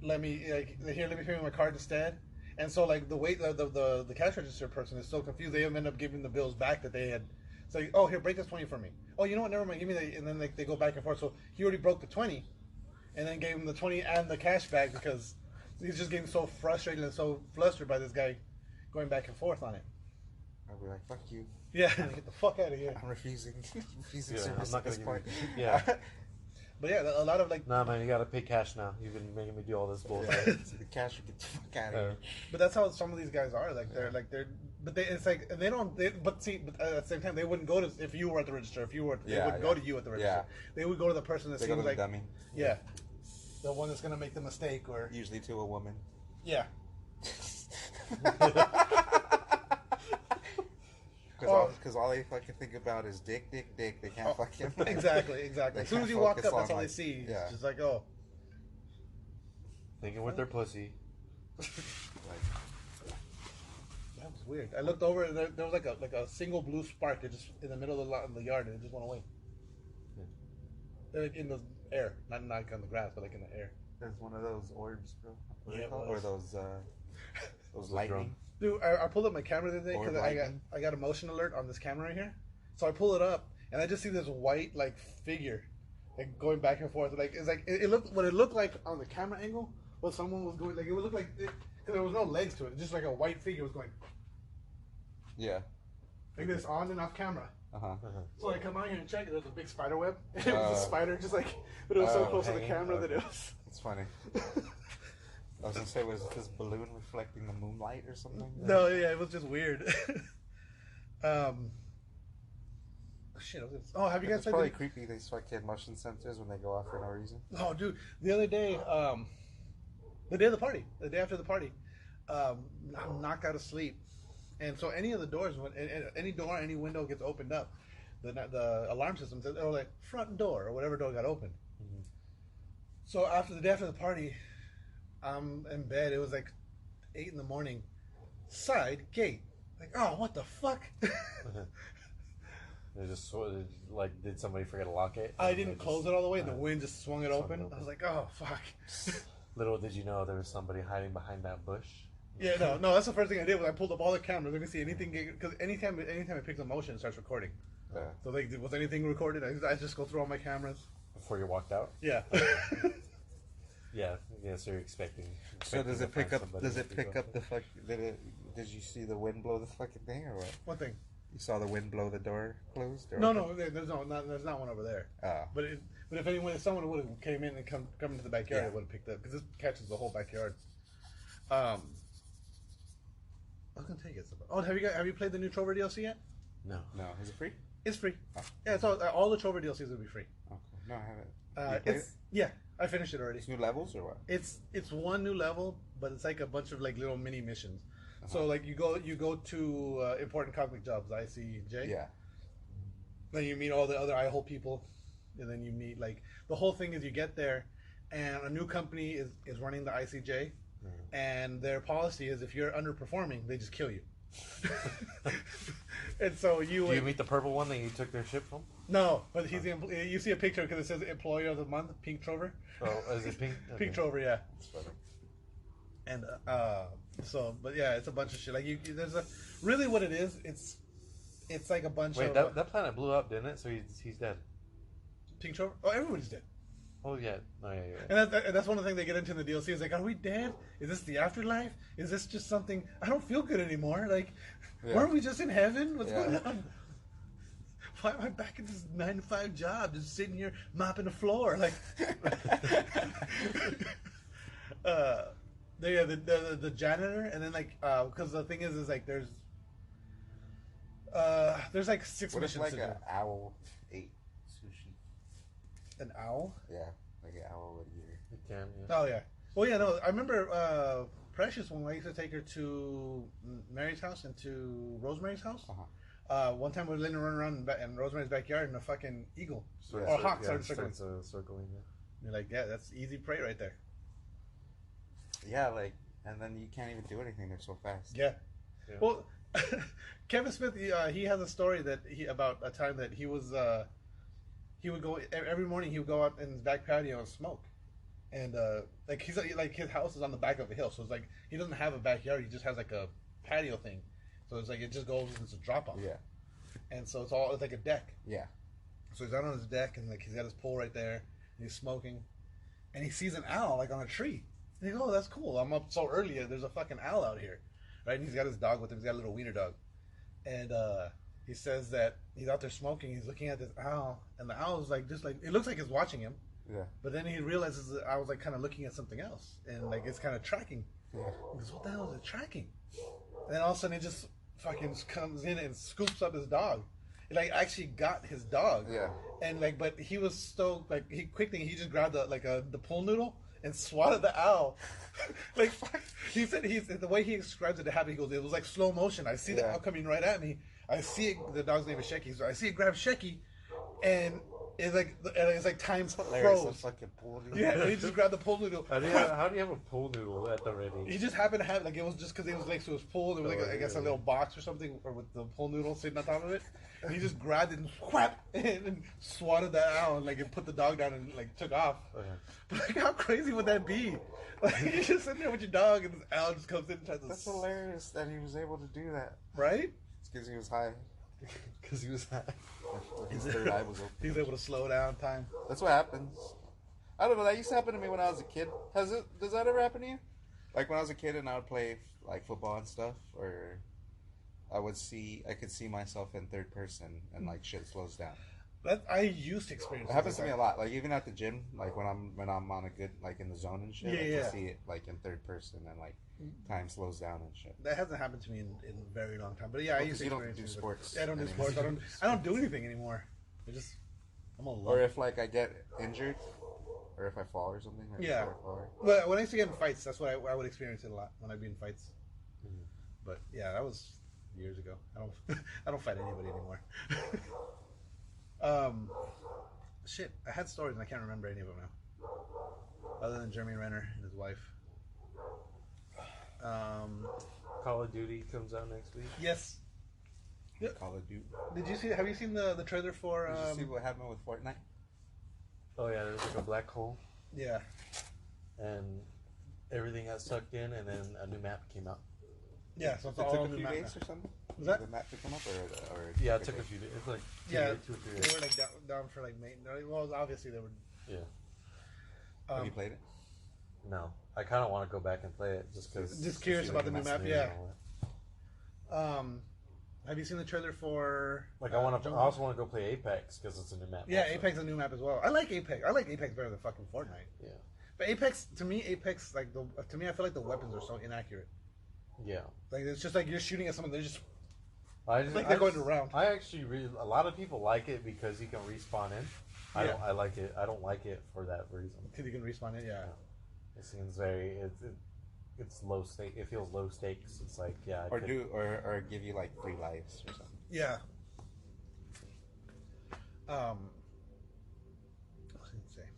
Let me let me pay with my card instead. And so like the cash register person is so confused. They end up giving the bills back that they had. So oh, here, break this 20 for me. Oh, you know what? Never mind. Give me the. And then they go back and forth. So he already broke the 20, and then gave him the 20 and the cash back because he's just getting so frustrated and so flustered by this guy going back and forth on it. I'll be like, fuck you. Yeah, get the fuck out of here. I'm refusing Yeah, service I'm not at this gonna point. Yeah. But yeah, a lot of like. Nah, man, you gotta pay cash now. You've been making me do all this bullshit. The cash will get the fuck out of here. But that's how some of these guys are. Like it's like and they don't. But at the same time, they wouldn't go to if you were at the register. If you were, they wouldn't go to you at the register. Yeah. They would go to the person that They go seems to the like dummy. Yeah, the one that's gonna make the mistake or Usually to a woman. yeah. Because all they fucking think about is dick. They can't fucking. Exactly. They As soon as can't you walk focus up, that's on, all they like, see. yeah. It's just like oh. Thinking with their pussy. That was weird. I looked over. There was like a single blue spark that just in the middle of the yard, and it just went away. Yeah. They're like in the air, not like on the grass, but like in the air. There's one of those orbs, bro. What are Yeah, they called? it Or was. those lightning. Dude, I pulled up my camera the other day Or because lightning. I got a motion alert on this camera right here. So I pull it up and I just see this white like figure, like going back and forth. Like it's like it looked what it looked like on the camera angle was someone was going like it would look like because there was no legs to it, just like a white figure was going Yeah. like this on and off camera. Uh-huh. So I come out here and check it. There's a big spider web. And it was a spider, just like, but it was so close to the hanging? camera that it was. It's funny. I was gonna say, was this balloon reflecting the moonlight or something? No, yeah, it was just weird. Shit. Have you guys It's played? probably creepy. These fucking motion sensors when they go off for no reason. Oh, dude, the other day, the day of the party, the day after the party, I'm knocked out of sleep, and so any of the doors, when any door, any window gets opened up, the alarm system says, oh, like front door or whatever door got opened. Mm-hmm. So the day after the party, I'm in bed. It was like 8 a.m. Side gate. Like, oh, what the fuck? They just like, did somebody forget to lock it? I didn't close it all the way, and the wind just swung it open. I was like, oh, fuck. Little did you know there was somebody hiding behind that bush. Yeah, no, that's the first thing I did was I pulled up all the cameras. Let me see anything, because anytime it picks up motion, it starts recording. Yeah. So like, was anything recorded? I just go through all my cameras. Before you walked out? Yeah. Yeah, so you're expecting. So does to it pick find up? somebody Does to it pick go. up the fuck? Did you see the wind blow the fucking thing or what? What thing? You saw the wind blow the door closed? Or No, open? there's not one over there. Oh. But if someone would have came in and come into the backyard, Yeah. it would have picked up because this catches the whole backyard. I was gonna take it. Oh, have you played the new Trover DLC yet? No. No, is it free? It's free. Oh. Yeah, it's all the Trover DLCs will be free. Okay. No, I haven't. You played it? Yeah, I finished it already. It's new levels or what? It's one new level, but it's like a bunch of like little mini missions. So like you go to important cosmic jobs, ICJ. Yeah. Then you meet all the other eye hole people, and then you meet like the whole thing is you get there, and a new company is running the ICJ, and their policy is if you're underperforming, they just kill you. And so Do you meet the purple one that you took their ship from? No, but he's you see a picture because it says Employee of the Month, Pink Trover. Oh, is it pink? Okay. Pink Trover, yeah. That's better. And So, but yeah, it's a bunch of shit. Like there's a really what it is. It's like a bunch Wait, of that planet blew up, didn't it? So he's dead. pink trover. Oh, everybody's dead. Oh yeah, no, yeah. And that's one of the things they get into in the DLC. Is like, are we dead? Is this the afterlife? Is this just something? I don't feel good anymore. Like, weren't we just in heaven? What's going on? Why am I back in this 9-to-5 job, just sitting here mopping the floor? Like, the janitor, and then like, because the thing is like there's like 6 What if missions like to do. an owl ate sushi? An owl? Yeah, like an owl would eat her. You can, yeah. Oh yeah. Well, yeah. No, I remember Precious when I used to take her to Mary's house and to Rosemary's house. One time we were letting her run around in Rosemary's backyard, and a fucking eagle or a hawk started circling. Circling. Yeah. You're like, yeah, that's easy prey right there. Yeah, like, and then you can't even do anything. They're so fast. Yeah. Well, Kevin Smith, he has a story that about a time that he was he would go every morning. He would go out in his back patio and smoke, and like he's like his house is on the back of a hill, so it's like he doesn't have a backyard. He just has like a patio thing, so it's like it just goes and it's a drop off. Yeah. And so it's like a deck. Yeah. So he's out on his deck and like he's got his pole right there and he's smoking, and he sees an owl like on a tree. And he goes, "Oh, that's cool. I'm up so early. There's a fucking owl out here." Right? And he's got his dog with him. He's got a little wiener dog. And he says that he's out there smoking. He's looking at this owl. And the owl is like, just like, it looks like it's watching him. Yeah. But then he realizes that I was like kind of looking at something else. And like it's kind of tracking. Yeah. He goes, "What the hell is it tracking?" And then all of a sudden it just fucking comes in and scoops up his dog. It like actually got his dog. Yeah. And like, but he was so like, he just grabbed the pool noodle and swatted the owl. Like, he said the way he describes it happened, he goes, it was like slow motion. I see the owl coming right at me. I see it, the dog's name is Shecky, so I see it grab Shecky, and it's like time froze. Fucking pool noodle. Yeah, and he just grabbed the pool noodle. How do you have a pool noodle at the ready? He just happened to have like it was just because it was next to his pool. There was like I guess a little box or something, or with the pool noodle sitting on top of it. And he just grabbed it and whap and swatted that out and like it put the dog down and like took off. But like how crazy would that be? Like you're just sitting there with your dog and this owl just comes in and tries to. That's hilarious that he was able to do that. Right? It's because he was high. Because he was high. His third eye was open. He's able to slow down time. That's what happens. I don't know. That used to happen to me when I was a kid. Does that ever happen to you? Like when I was a kid and I would play like football and stuff, or I could see myself in third person and like shit slows down. That I used to experience. It happens to me a lot. Like even at the gym, like when I'm on a good like in the zone and shit, I can see it like in third person and like time slows down and shit. That hasn't happened to me in a very long time. But yeah, I used to you experience don't do sports. I don't do sports. I don't do anything anymore. I'm alone. Or if like I get injured, or if I fall or something. Like Yeah. Fall. But when I used to get in fights, that's what I would experience it a lot when I'd be in fights. Mm-hmm. But yeah, that was years ago. I don't fight anybody anymore. Shit, I had stories and I can't remember any of them now. Other than Jeremy Renner and his wife. Call of Duty comes out next week. Yes. Call of Duty. Have you seen the trailer for? Did you see what happened with Fortnite? Oh yeah, there's like a black hole, Yeah. and everything got sucked in, and then a new map came out. Yeah. So it's It all took a new few map days now. or something. Was that? The map to come up, or Yeah, it took a few days. It's like Yeah. 2 or 3 They days. were like down for like maintenance. Well, obviously they were. Yeah. Have you played it? No, I kind of want to go back and play it just because. Just curious about the new map, yeah. Have you seen the trailer for? Like I also want to go play Apex because it's a new map. Yeah, also. Apex is a new map as well. I like Apex. I like Apex better than fucking Fortnite. Yeah. But Apex, to me, I feel like the weapons are so inaccurate. Yeah. Like it's just like you're shooting at someone, they're just I just, like they're going around. I actually a lot of people like it because you can respawn in. I like it. I don't like it for that reason. Because you can respawn it, yeah. It seems very it's low stake. It feels low stakes. It's like Or give you like 3 lives or something. Yeah. What was I gonna say?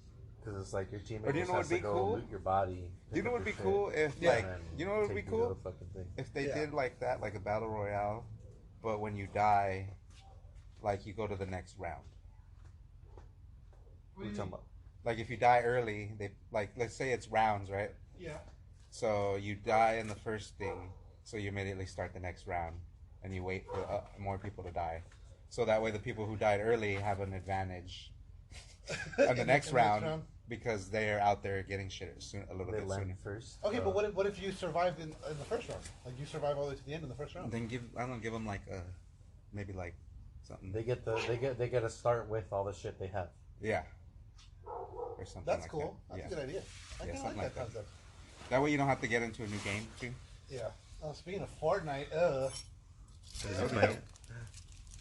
because it's like your teammate Or do you just know has what'd to be go cool? loot your body. Do you know what'd be pick up cool your if shit, like and then you know what would be take you to cool the fucking thing. if they Yeah. did like that, like a battle royale, but when you die, like you go to the next round. What are you talking about? Like if you die early, they like let's say it's rounds, right? Yeah. So you die in the first thing, so you immediately start the next round, and you wait for more people to die. So that way the people who died early have an advantage on the next round because they're out there getting shit a little bit sooner. First. Okay, but what if you survived in the first round? Like you survive all the way to the end in the first round. Then give them like maybe like something. They get to start with all the shit they have. Yeah. Or something. That's like cool. That. That's a good idea. I kind of like that concept. That way you don't have to get into a new game too. Yeah. Oh, speaking of Fortnite,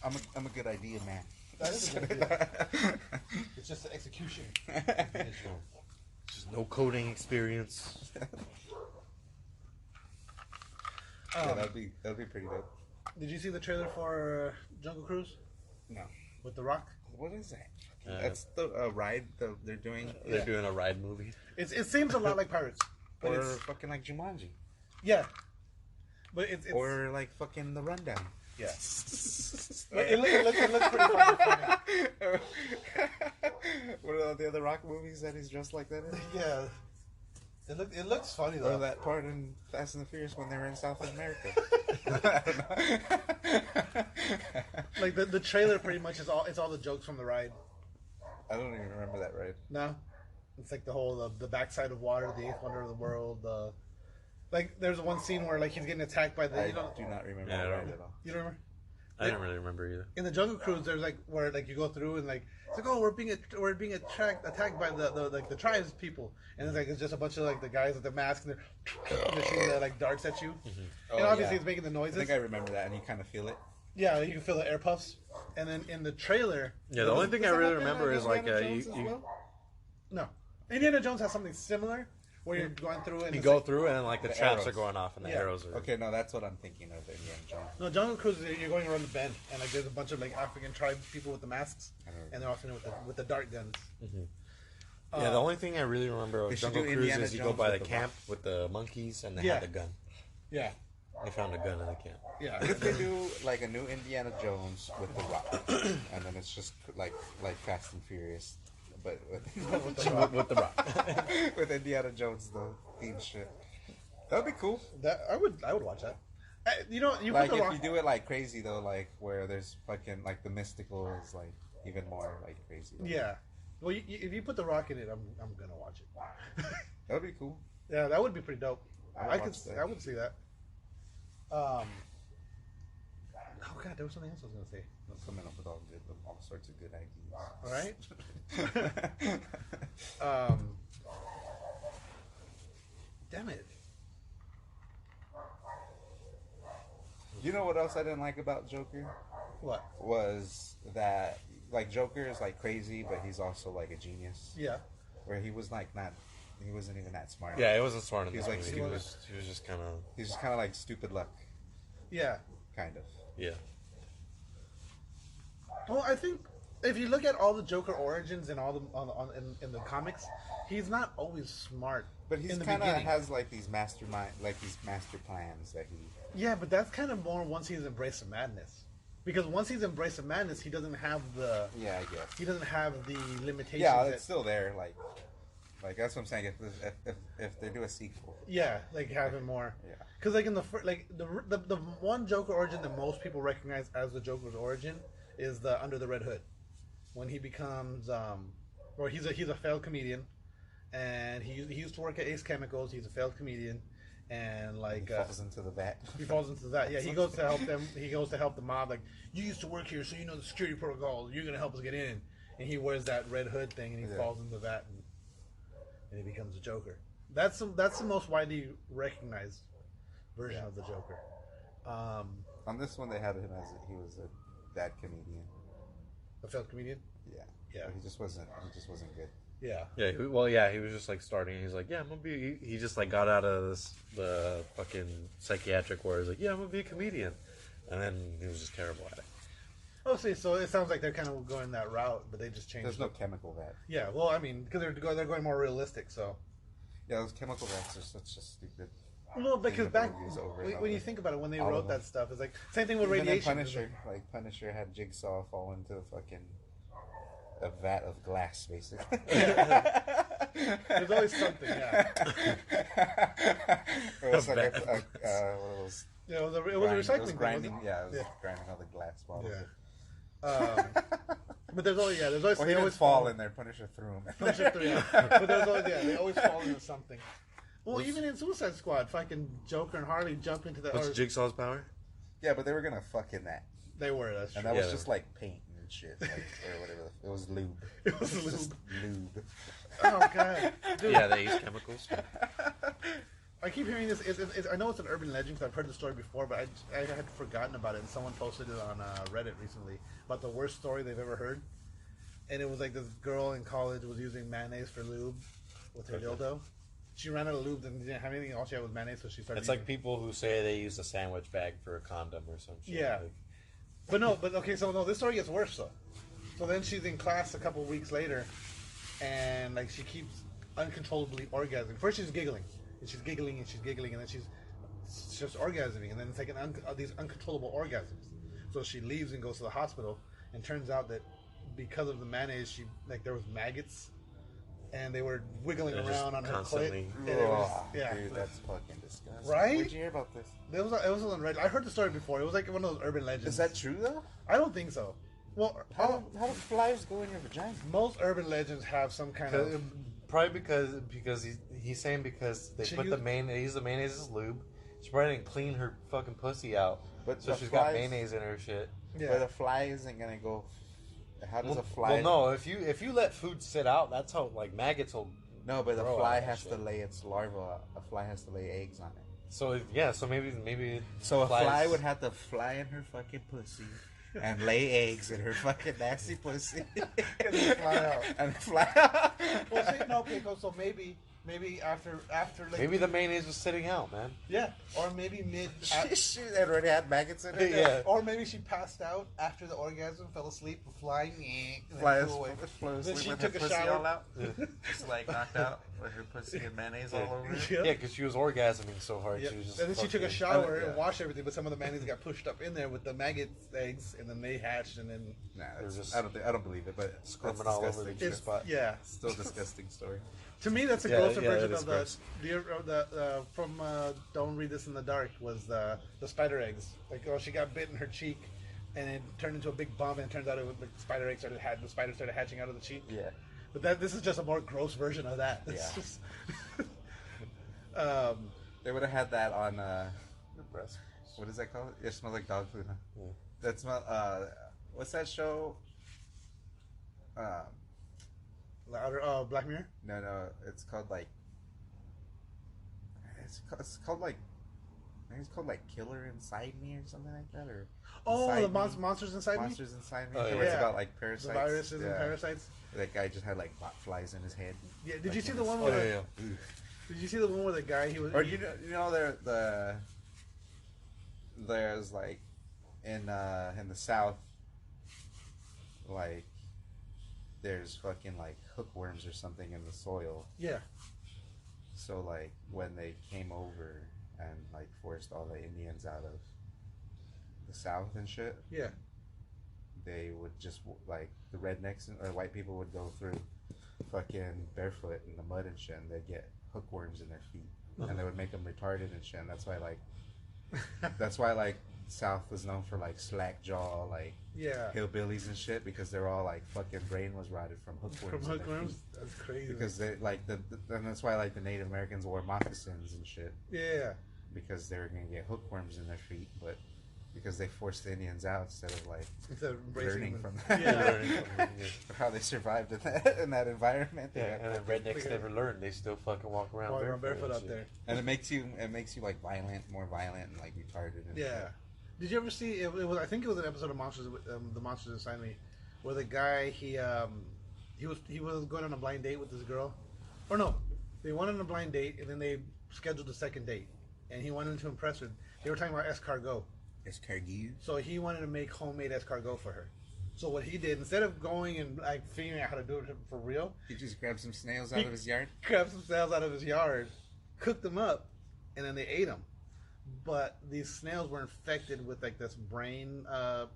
I'm a good idea, man. that is a good idea. It's just the execution. Just no coding experience. Yeah, that'd be pretty dope. Did you see the trailer for Jungle Cruise No. with The Rock? What is that? That's the ride they're doing. They're doing a ride movie. It seems a lot like Pirates. But Or it's, fucking like Jumanji. yeah. But it's Or like fucking The Rundown. yeah. it looks pretty fucking funny. What are the other Rock movies that he's dressed like that in? Yeah. It looks funny Or though. that part in Fast and the Furious when they were in South America. Like the trailer pretty much is all the jokes from the ride. I don't even remember that ride. No, it's like the whole the backside of water, the eighth wonder of the world. Like there's one scene where like he's getting attacked by the. I You don't, do not remember Yeah, I that don't- ride at all. you don't remember? I didn't really remember either. In the Jungle Cruise, there's like where like you go through and like it's like oh we're being attacked by the tribes people, and it's like it's just a bunch of like the guys with the masks and they're shooting the like darts at you, and obviously it's making the I noises. think I remember that, and you kind of feel it. Yeah, you can feel the air puffs, and then in the trailer, Yeah, the only thing I really remember is like no, Indiana Jones has something similar where you're going through and you it's go like- through and like the The traps arrows. are going off and the Yeah. arrows are. Okay, no, that's what I'm thinking of. Indiana Jones. No, Jungle Cruise, you're going around the bend, and like there's a bunch of like African tribe people with the masks, and they're also with the dart guns. Yeah, the only thing I really remember They of should Jungle do Cruise Indiana is you go Jones by the with the camp with the monkeys and they Yeah. had the gun. Yeah, They found a gun in the camp. yeah. What if they do like a new Indiana Jones with The Rock, and then it's just like Fast and Furious, but with With the rock. with Indiana Jones the theme shit. That'd be cool. That I would watch that. You know, you Like put the if rock. you do it like crazy though, like where there's fucking like the mystical is like even more like crazy. Yeah. Well, if you put the rock in it, I'm gonna watch it. That'd be cool. Yeah, that would be pretty dope. I would watch that. I would see that. Oh god, there was something else I was gonna say. Coming up with all sorts of good ideas. All right. Damn it. You know what else I didn't like about Joker? What? Was that like Joker is like crazy, but he's also like a genius. Yeah. Where he was like not, he wasn't even that smart. Yeah, it wasn't smart in He's that like movie. stupid. He was just kind of He's just kind of like stupid luck, Yeah. kind of. yeah. Well, I think if you look at all the Joker origins and all the in the comics, he's not always smart. But he's in the kind of beginning. has like these mastermind, like these master plans that he. Yeah, but that's kind of more once he's embraced the madness. Because once he's embraced the madness, he doesn't have the Yeah, I guess. he doesn't have the limitations. Yeah, that, it's still there. Like that's what I'm saying. If they do a sequel, yeah, like having more. yeah, Because like in the the one Joker origin that most people recognize as the Joker's origin is the Under the Red Hood, when he becomes or he's a failed comedian, and he used to work at Ace Chemicals. He's a failed comedian, and like he falls into the vat. he falls into that. Yeah, he goes to help them. He goes to help the mob. Like, you used to work here, so you know the security protocol. You're gonna help us get in. And he wears that red hood thing, and he Yeah. falls into that, and he becomes a Joker. That's the most widely recognized version of the Joker. On this one, they had him as he was a bad comedian. A failed comedian. Yeah, Yeah. But he just wasn't good. Yeah. Yeah, he was just like starting. He's like, yeah, I'm gonna be. He just like got out of the fucking psychiatric ward. He's like, yeah, I'm gonna be a comedian, and then he was just terrible at it. Oh, see, so it sounds like they're kind of going that route, but they just changed. There's no chemical vat. Yeah, well, I mean, because they're going more realistic. So, Yeah, those chemical vats are such a stupid. well, because that back they use over and when you over. think about it, when they All of wrote them. that stuff, it's like same thing with Even in radiation. Punisher, like Punisher had Jigsaw fall into fucking a vat of glass, basically. There's always something, yeah. It was like one of those. Yeah, it was a It recycling was thing. grinding. wasn't Yeah, it was Yeah. grinding all the glass bottles. Yeah. But there's always Well, they he always didn't fall in there. Punisher threw him. Punisher threw him. But there's always they always fall into something. Well, even in Suicide Squad, fucking Joker and Harley jump into the. What's Jigsaw's power? Yeah, but they were gonna fuck in that, They were. That's true. and that Yeah, was they just like paint and shit, like, or whatever. It was lube. It was Just lube. lube. Oh god, dude. Yeah, they use chemicals. I keep hearing this. I know it's an urban legend because I've heard the story before, but I had forgotten about it. And someone posted it on Reddit recently about the worst story they've ever heard. And it was like this girl in college was using mayonnaise for lube with her dildo. She ran out of lube and didn't have anything. All she had was mayonnaise, so she started. It's like people who say they use a sandwich bag for a condom or some shit. Yeah. Like, But okay, so this story gets worse though. So then she's in class a couple weeks later, and like she keeps uncontrollably orgasming. First she's giggling, and she's giggling, and she's giggling, and then she's just orgasming, and then it's like these uncontrollable orgasms. So she leaves and goes to the hospital, and turns out that because of the mayonnaise, there was maggots, and they were wiggling They're around just on her constantly- clit. And it was, Oh, yeah, dude, that's fucking disgusting. Right? Where'd you hear about this? it was on Reddit. I heard the story before. It was like one of those urban legends. Is that true though? I don't think so. Well, How do flies go in your vagina? most urban legends have some kind of. probably because he's saying because they She put used- they use the mayonnaise as lube. She probably didn't clean her fucking pussy out, But so the she's got flies- mayonnaise in her shit. Yeah. But a fly isn't gonna go. How does a fly? Well, no, if you let food sit out, that's how like maggots will. No, but the grow fly out that has to shit. lay its larva. A fly has to lay eggs on it. So so maybe. So a flies- fly would have to fly in her fucking pussy and lay eggs in her fucking nasty pussy And then fly out. and fly out. Well, see, no, okay, so maybe after like Maybe the mayonnaise was sitting out, man. yeah, or maybe mid. She already had maggots in it. Yeah. Or maybe she passed out after the orgasm, fell asleep, flying, and then Flies, flew away. flew Then asleep she with took her a pussy shower. all out. Just like knocked out with her pussy and mayonnaise all over it. Yeah. Yeah, because she was orgasming so hard. Yep. She was just And then she took a fucking- shower yeah. and washed everything, but some of the mayonnaise got pushed up in there with the maggot eggs, and then they hatched, and then Nah, They're that's, just I don't believe it, but that's squirming all over disgusting. the it's spot. yeah. Still a disgusting story. To me, that's a Yeah, grosser yeah, version that is of gross. the from Don't Read This in the Dark was the spider eggs. Like, oh, she got bit in her cheek, and it turned into a big bump, and it turns out it was, the spider egg the spider started hatching out of the cheek. Yeah. But this is just a more gross version of that. It's Yeah. just, They would have had that on breast. what is that called? It smells like dog food, huh? Yeah. That smell. What's that show? louder. Black Mirror. No, it's called like. It's called like. I think it's called like Killer Inside Me or something like that, or. Oh, Inside the Me. monsters inside me. Monsters Inside Me. Oh, Where it's yeah. about like parasites. The viruses Yeah. and parasites. That guy just had like bot flies in his head. Yeah. Did Like, you see in the his- one Oh, where? yeah, yeah. Did you see the one where the guy he was? Or you know there's like in the South, like there's fucking like hookworms or something in the soil. Yeah. So like when they came over and like forced all the Indians out of the South and shit, Yeah. they would just like the rednecks or white people would go through fucking barefoot in the mud and shit, and they'd get hookworms in their feet, and they would make them retarded and shit. And that's why like South was known for like slack jaw, like Yeah. hillbillies and shit, because they're all like fucking brain was rotted from hookworms. From in their hookworms. feet. That's crazy. Because they like and that's why like the Native Americans wore moccasins and shit, Yeah. because they were gonna get hookworms in their feet, but because they forced the Indians out instead of like Instead of embracing learning them. from Yeah. Learning from- yeah. how they survived in that environment. They Yeah, got and then fucking- rednecks never learn. They still fucking walk around Walking around barefoot barefoot and out shit. there. and it makes you like more violent and like retarded. And Yeah. Did you ever see? It was. I think it was an episode of Monsters. The Monsters Inside Me, where the guy he was going on a blind date with this girl, or no, they went on a blind date and then they scheduled a second date, and he wanted to impress her. They were talking about escargot, Escargot. so he wanted to make homemade escargot for her. So what he did, instead of going and like figuring out how to do it for real, He just grabbed some snails out of his yard. grabbed some snails out of his yard, cooked them up, and then they ate them. But these snails were infected with like this brain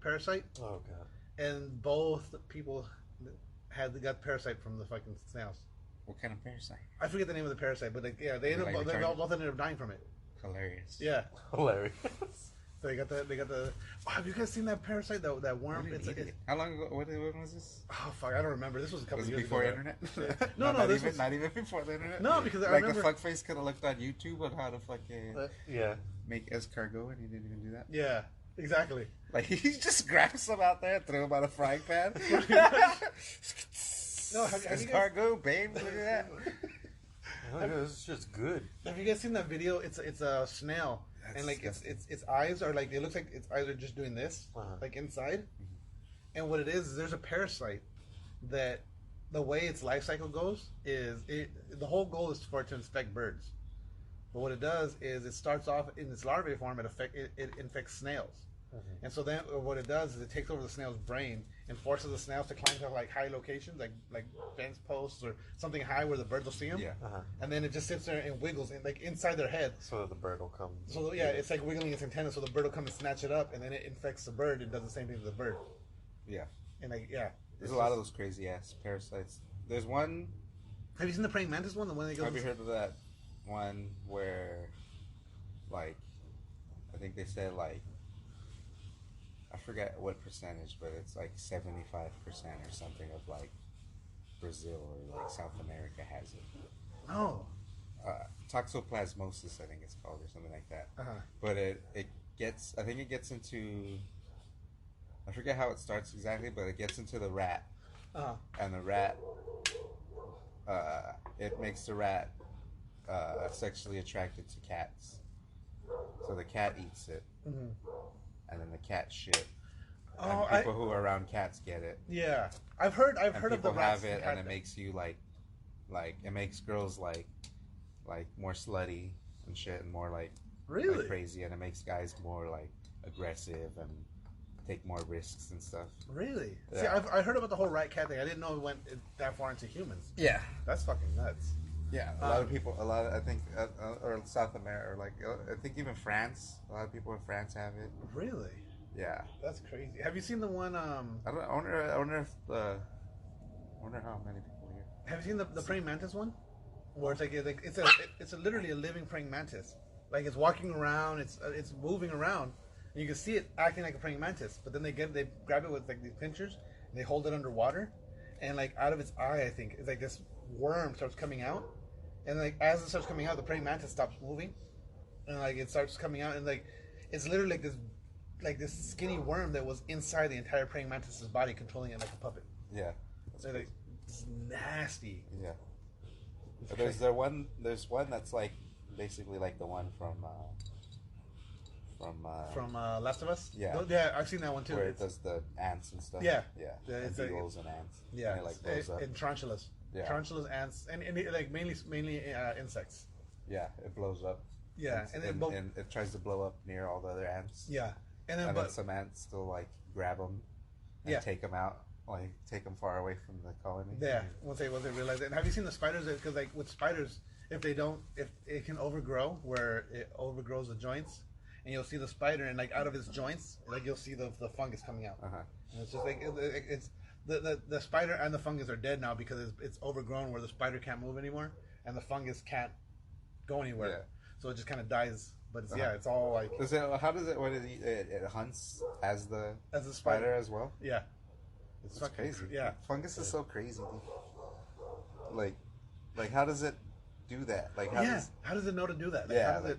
parasite, Oh god. and both people got parasite from the fucking snails. What kind of parasite? I forget the name of the parasite, but like, yeah, they Like both ended up dying from it. Hilarious. Yeah. Hilarious. So they got the. Oh, have you guys seen that parasite? That worm? How long ago? When was this? Oh fuck, I don't remember. This was a couple Was it years before ago. internet? No, not this even was not even before the internet. No, because I like remember the fuckface could have looked on YouTube on how to fucking Yeah. make escargot, and he didn't even do that. Yeah, exactly. Like he just grabbed some out there, and threw him on a frying pan. No, have you guys? Escargot, babe. Look at that. This is just good. Have you guys seen that video? It's a snail, That's and like disgusting. its eyes are like, it looks like its eyes are just doing this, like inside. And what it is there's a parasite that the way its life cycle goes is the whole goal is for it to infect birds. But what it does is it starts off in its larvae form. It infects snails. And so then what it does is it takes over the snail's brain and forces the snails to climb to like high locations, like fence posts or something high where the birds will see them. Yeah. And then it just sits there and wiggles like inside their head. So that the bird will come. So yeah, it's like wiggling its antennas, so the bird will come and snatch it up, and then it infects the bird and does the same thing to the bird. Yeah. And like There's a lot of those crazy ass parasites. There's one. Have you seen the praying mantis one? The one that goes. Have you heard of that one where, like, I think they said like, I forget what percentage, but it's like 75% or something of like Brazil or like South America has it. Oh. Toxoplasmosis, I think it's called, or something like that. But it gets, I think it gets into, I forget how it starts exactly, but it gets into the rat, and the rat, it makes the rat sexually attracted to cats. So the cat eats it, and then the cat shit. And people who are around cats get it. Yeah, I've heard of the people rats have it, and it makes you like it makes girls like more slutty and shit, and more like crazy, and it makes guys more like aggressive and take more risks and stuff. Really? Yeah. See, I heard about the whole rat cat thing. I didn't know it went that far into humans. Yeah, That's fucking nuts. yeah. A lot of people, I think, or South America, or like I think even France. A lot of people in France have it. Really? Yeah, That's crazy. Have you seen the one? I wonder how many people here. Have you seen the praying mantis one? Where it's like it's literally a living praying mantis. Like it's walking around, it's moving around, and you can see it acting like a praying mantis. But then they grab it with like these pinchers and they hold it underwater, and like out of its eye, I think it's like this worm starts coming out, and like as it starts coming out, the praying mantis stops moving, and like it starts coming out, and like it's literally like this skinny worm that was inside the entire praying mantis's body, controlling it like a puppet. Yeah, So like, it's nasty. yeah. But there's one that's like basically like the one from Last of Us. Yeah. Yeah, I've seen that one too. where it does the ants and stuff. Yeah. yeah, Yeah, and it's like- beetles and ants. Yeah, and it like blows up. and tarantulas. Yeah. Tarantulas, ants, and like mainly insects. Yeah, it blows up. Yeah, and, and then and it tries to blow up near all the other ants. yeah, and then And but then some ants still like grab them and Yeah. take them out, like take them far away from the colony. yeah, once they realize it. And have you seen the spiders? Because like with spiders, if it can overgrow where it overgrows the joints, and you'll see the spider and like out of its joints, like you'll see the fungus coming out. And it's just like it's the spider and the fungus are dead now because it's overgrown where the spider can't move anymore and the fungus can't go anywhere. Yeah. So it just kind of dies. But it's, it's all like How does it? What is it hunts as the as a spider as well? Yeah, it's It's fucking crazy. Yeah, Fungus is so crazy. Dude. Like how does it do that? Like how does it know to do that? Like, Yeah, how does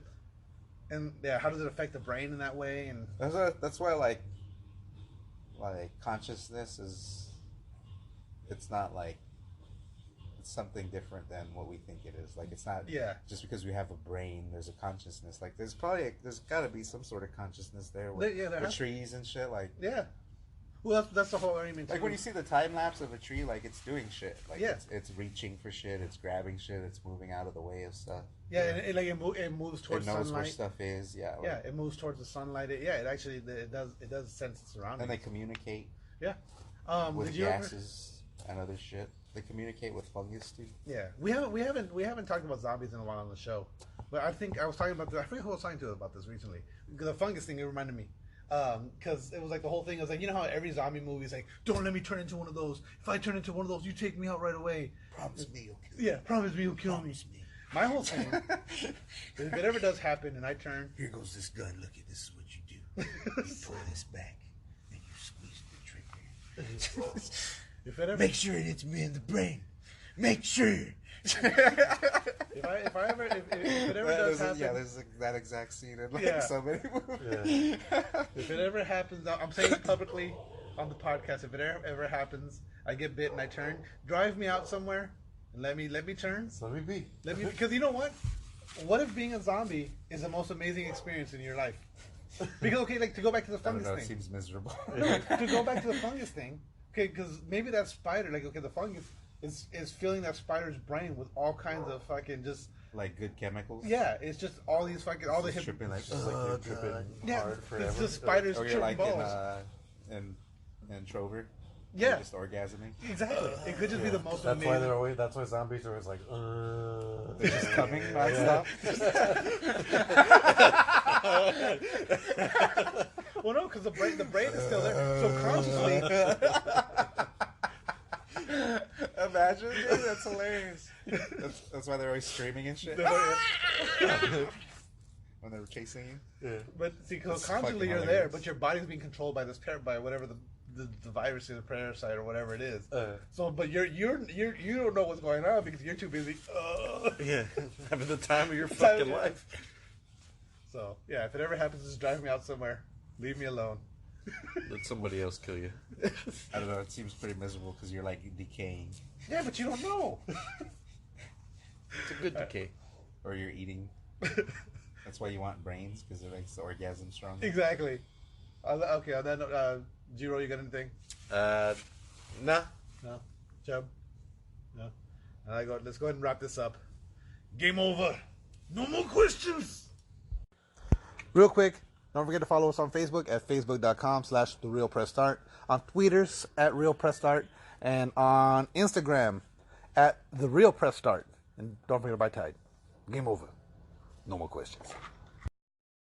how does it affect the brain in that way? And that's why like consciousness is, it's not like it's something different than what we think it is. Like it's not just because we have a brain there's a consciousness. Like there's got to be some sort of consciousness there with, with trees and shit. Like well that's the whole argument. Like when you see the time lapse of a tree, like it's doing shit. Like Yeah. it's reaching for shit, it's grabbing shit, it's moving out of the way of stuff. Yeah, and it moves towards It knows sunlight. where stuff is. Yeah. Yeah, it moves towards the sunlight. It actually it does sense its surroundings. And they communicate Yeah. with did you gases and other shit. They communicate with fungus too. Yeah, we haven't talked about zombies in a while on the show, but I think I was talking about I forget who I was talking to about this recently. The fungus thing, it reminded me. Because it was like the whole thing was like, you know how every zombie movie is like, don't let me turn into one of those. If I turn into one of those, you take me out right away. Promise me you'll kill me. Yeah, promise me you'll kill Promise me. My whole thing, if it ever does happen and I turn, Here goes this gun. Look at this is what you do. You pull this back and you squeeze the trigger. if it ever, Make sure it hits me in the brain. Make sure. if it ever does happen, there's that exact scene in like Yeah. so many movies. if it ever happens, I'm saying it publicly on the podcast. If it ever happens, I get bit and I turn. Drive me out somewhere and let me turn. Let me be. Because you know what? What if being a zombie is the most amazing experience in your life? Because okay, like to go back to the I don't fungus know. It thing. seems miserable. No, to go back to the fungus thing. Okay, because maybe that spider, like okay, the fungus is filling that spider's brain with all kinds of fucking just Like good chemicals. yeah. It's just all these fucking all the Just tripping like. Just like you're tripping yeah. hard forever. It's just spiders Or you're tripping like balls. in Trover. Yeah. You're just orgasming. Exactly. It could just be the most That's amazing. why they're always. That's why zombies are always like. They're just coming nonstop. Well, no, because the brain is still there. So consciously, Imagine, dude, that's hilarious. That's why they're always screaming and shit. When they were chasing you. Yeah. but see, because That's consciously fucking you're there, hilarious. but your body's being controlled by this by whatever the virus is, a parasite or whatever it is. So, but you don't know what's going on because you're too busy. Yeah, having the time of your fucking life. So yeah, if it ever happens, just drive me out somewhere. Leave me alone. Let somebody else kill you. I don't know. It seems pretty miserable because you're like decaying, Yeah, but you don't know. It's a good decay. or you're eating. That's why you want brains because it makes the orgasm stronger. Exactly. Okay, on that note, Jiro, you got anything? Nah. No. Chubb? No. Let's go ahead and wrap this up. Game over. No more questions. Real quick, don't forget to follow us on Facebook at facebook.com/TheRealPressStart, on Twitters at RealPressStart, and on Instagram at TheRealPressStart. And don't forget to buy Tide. Game over. No more questions.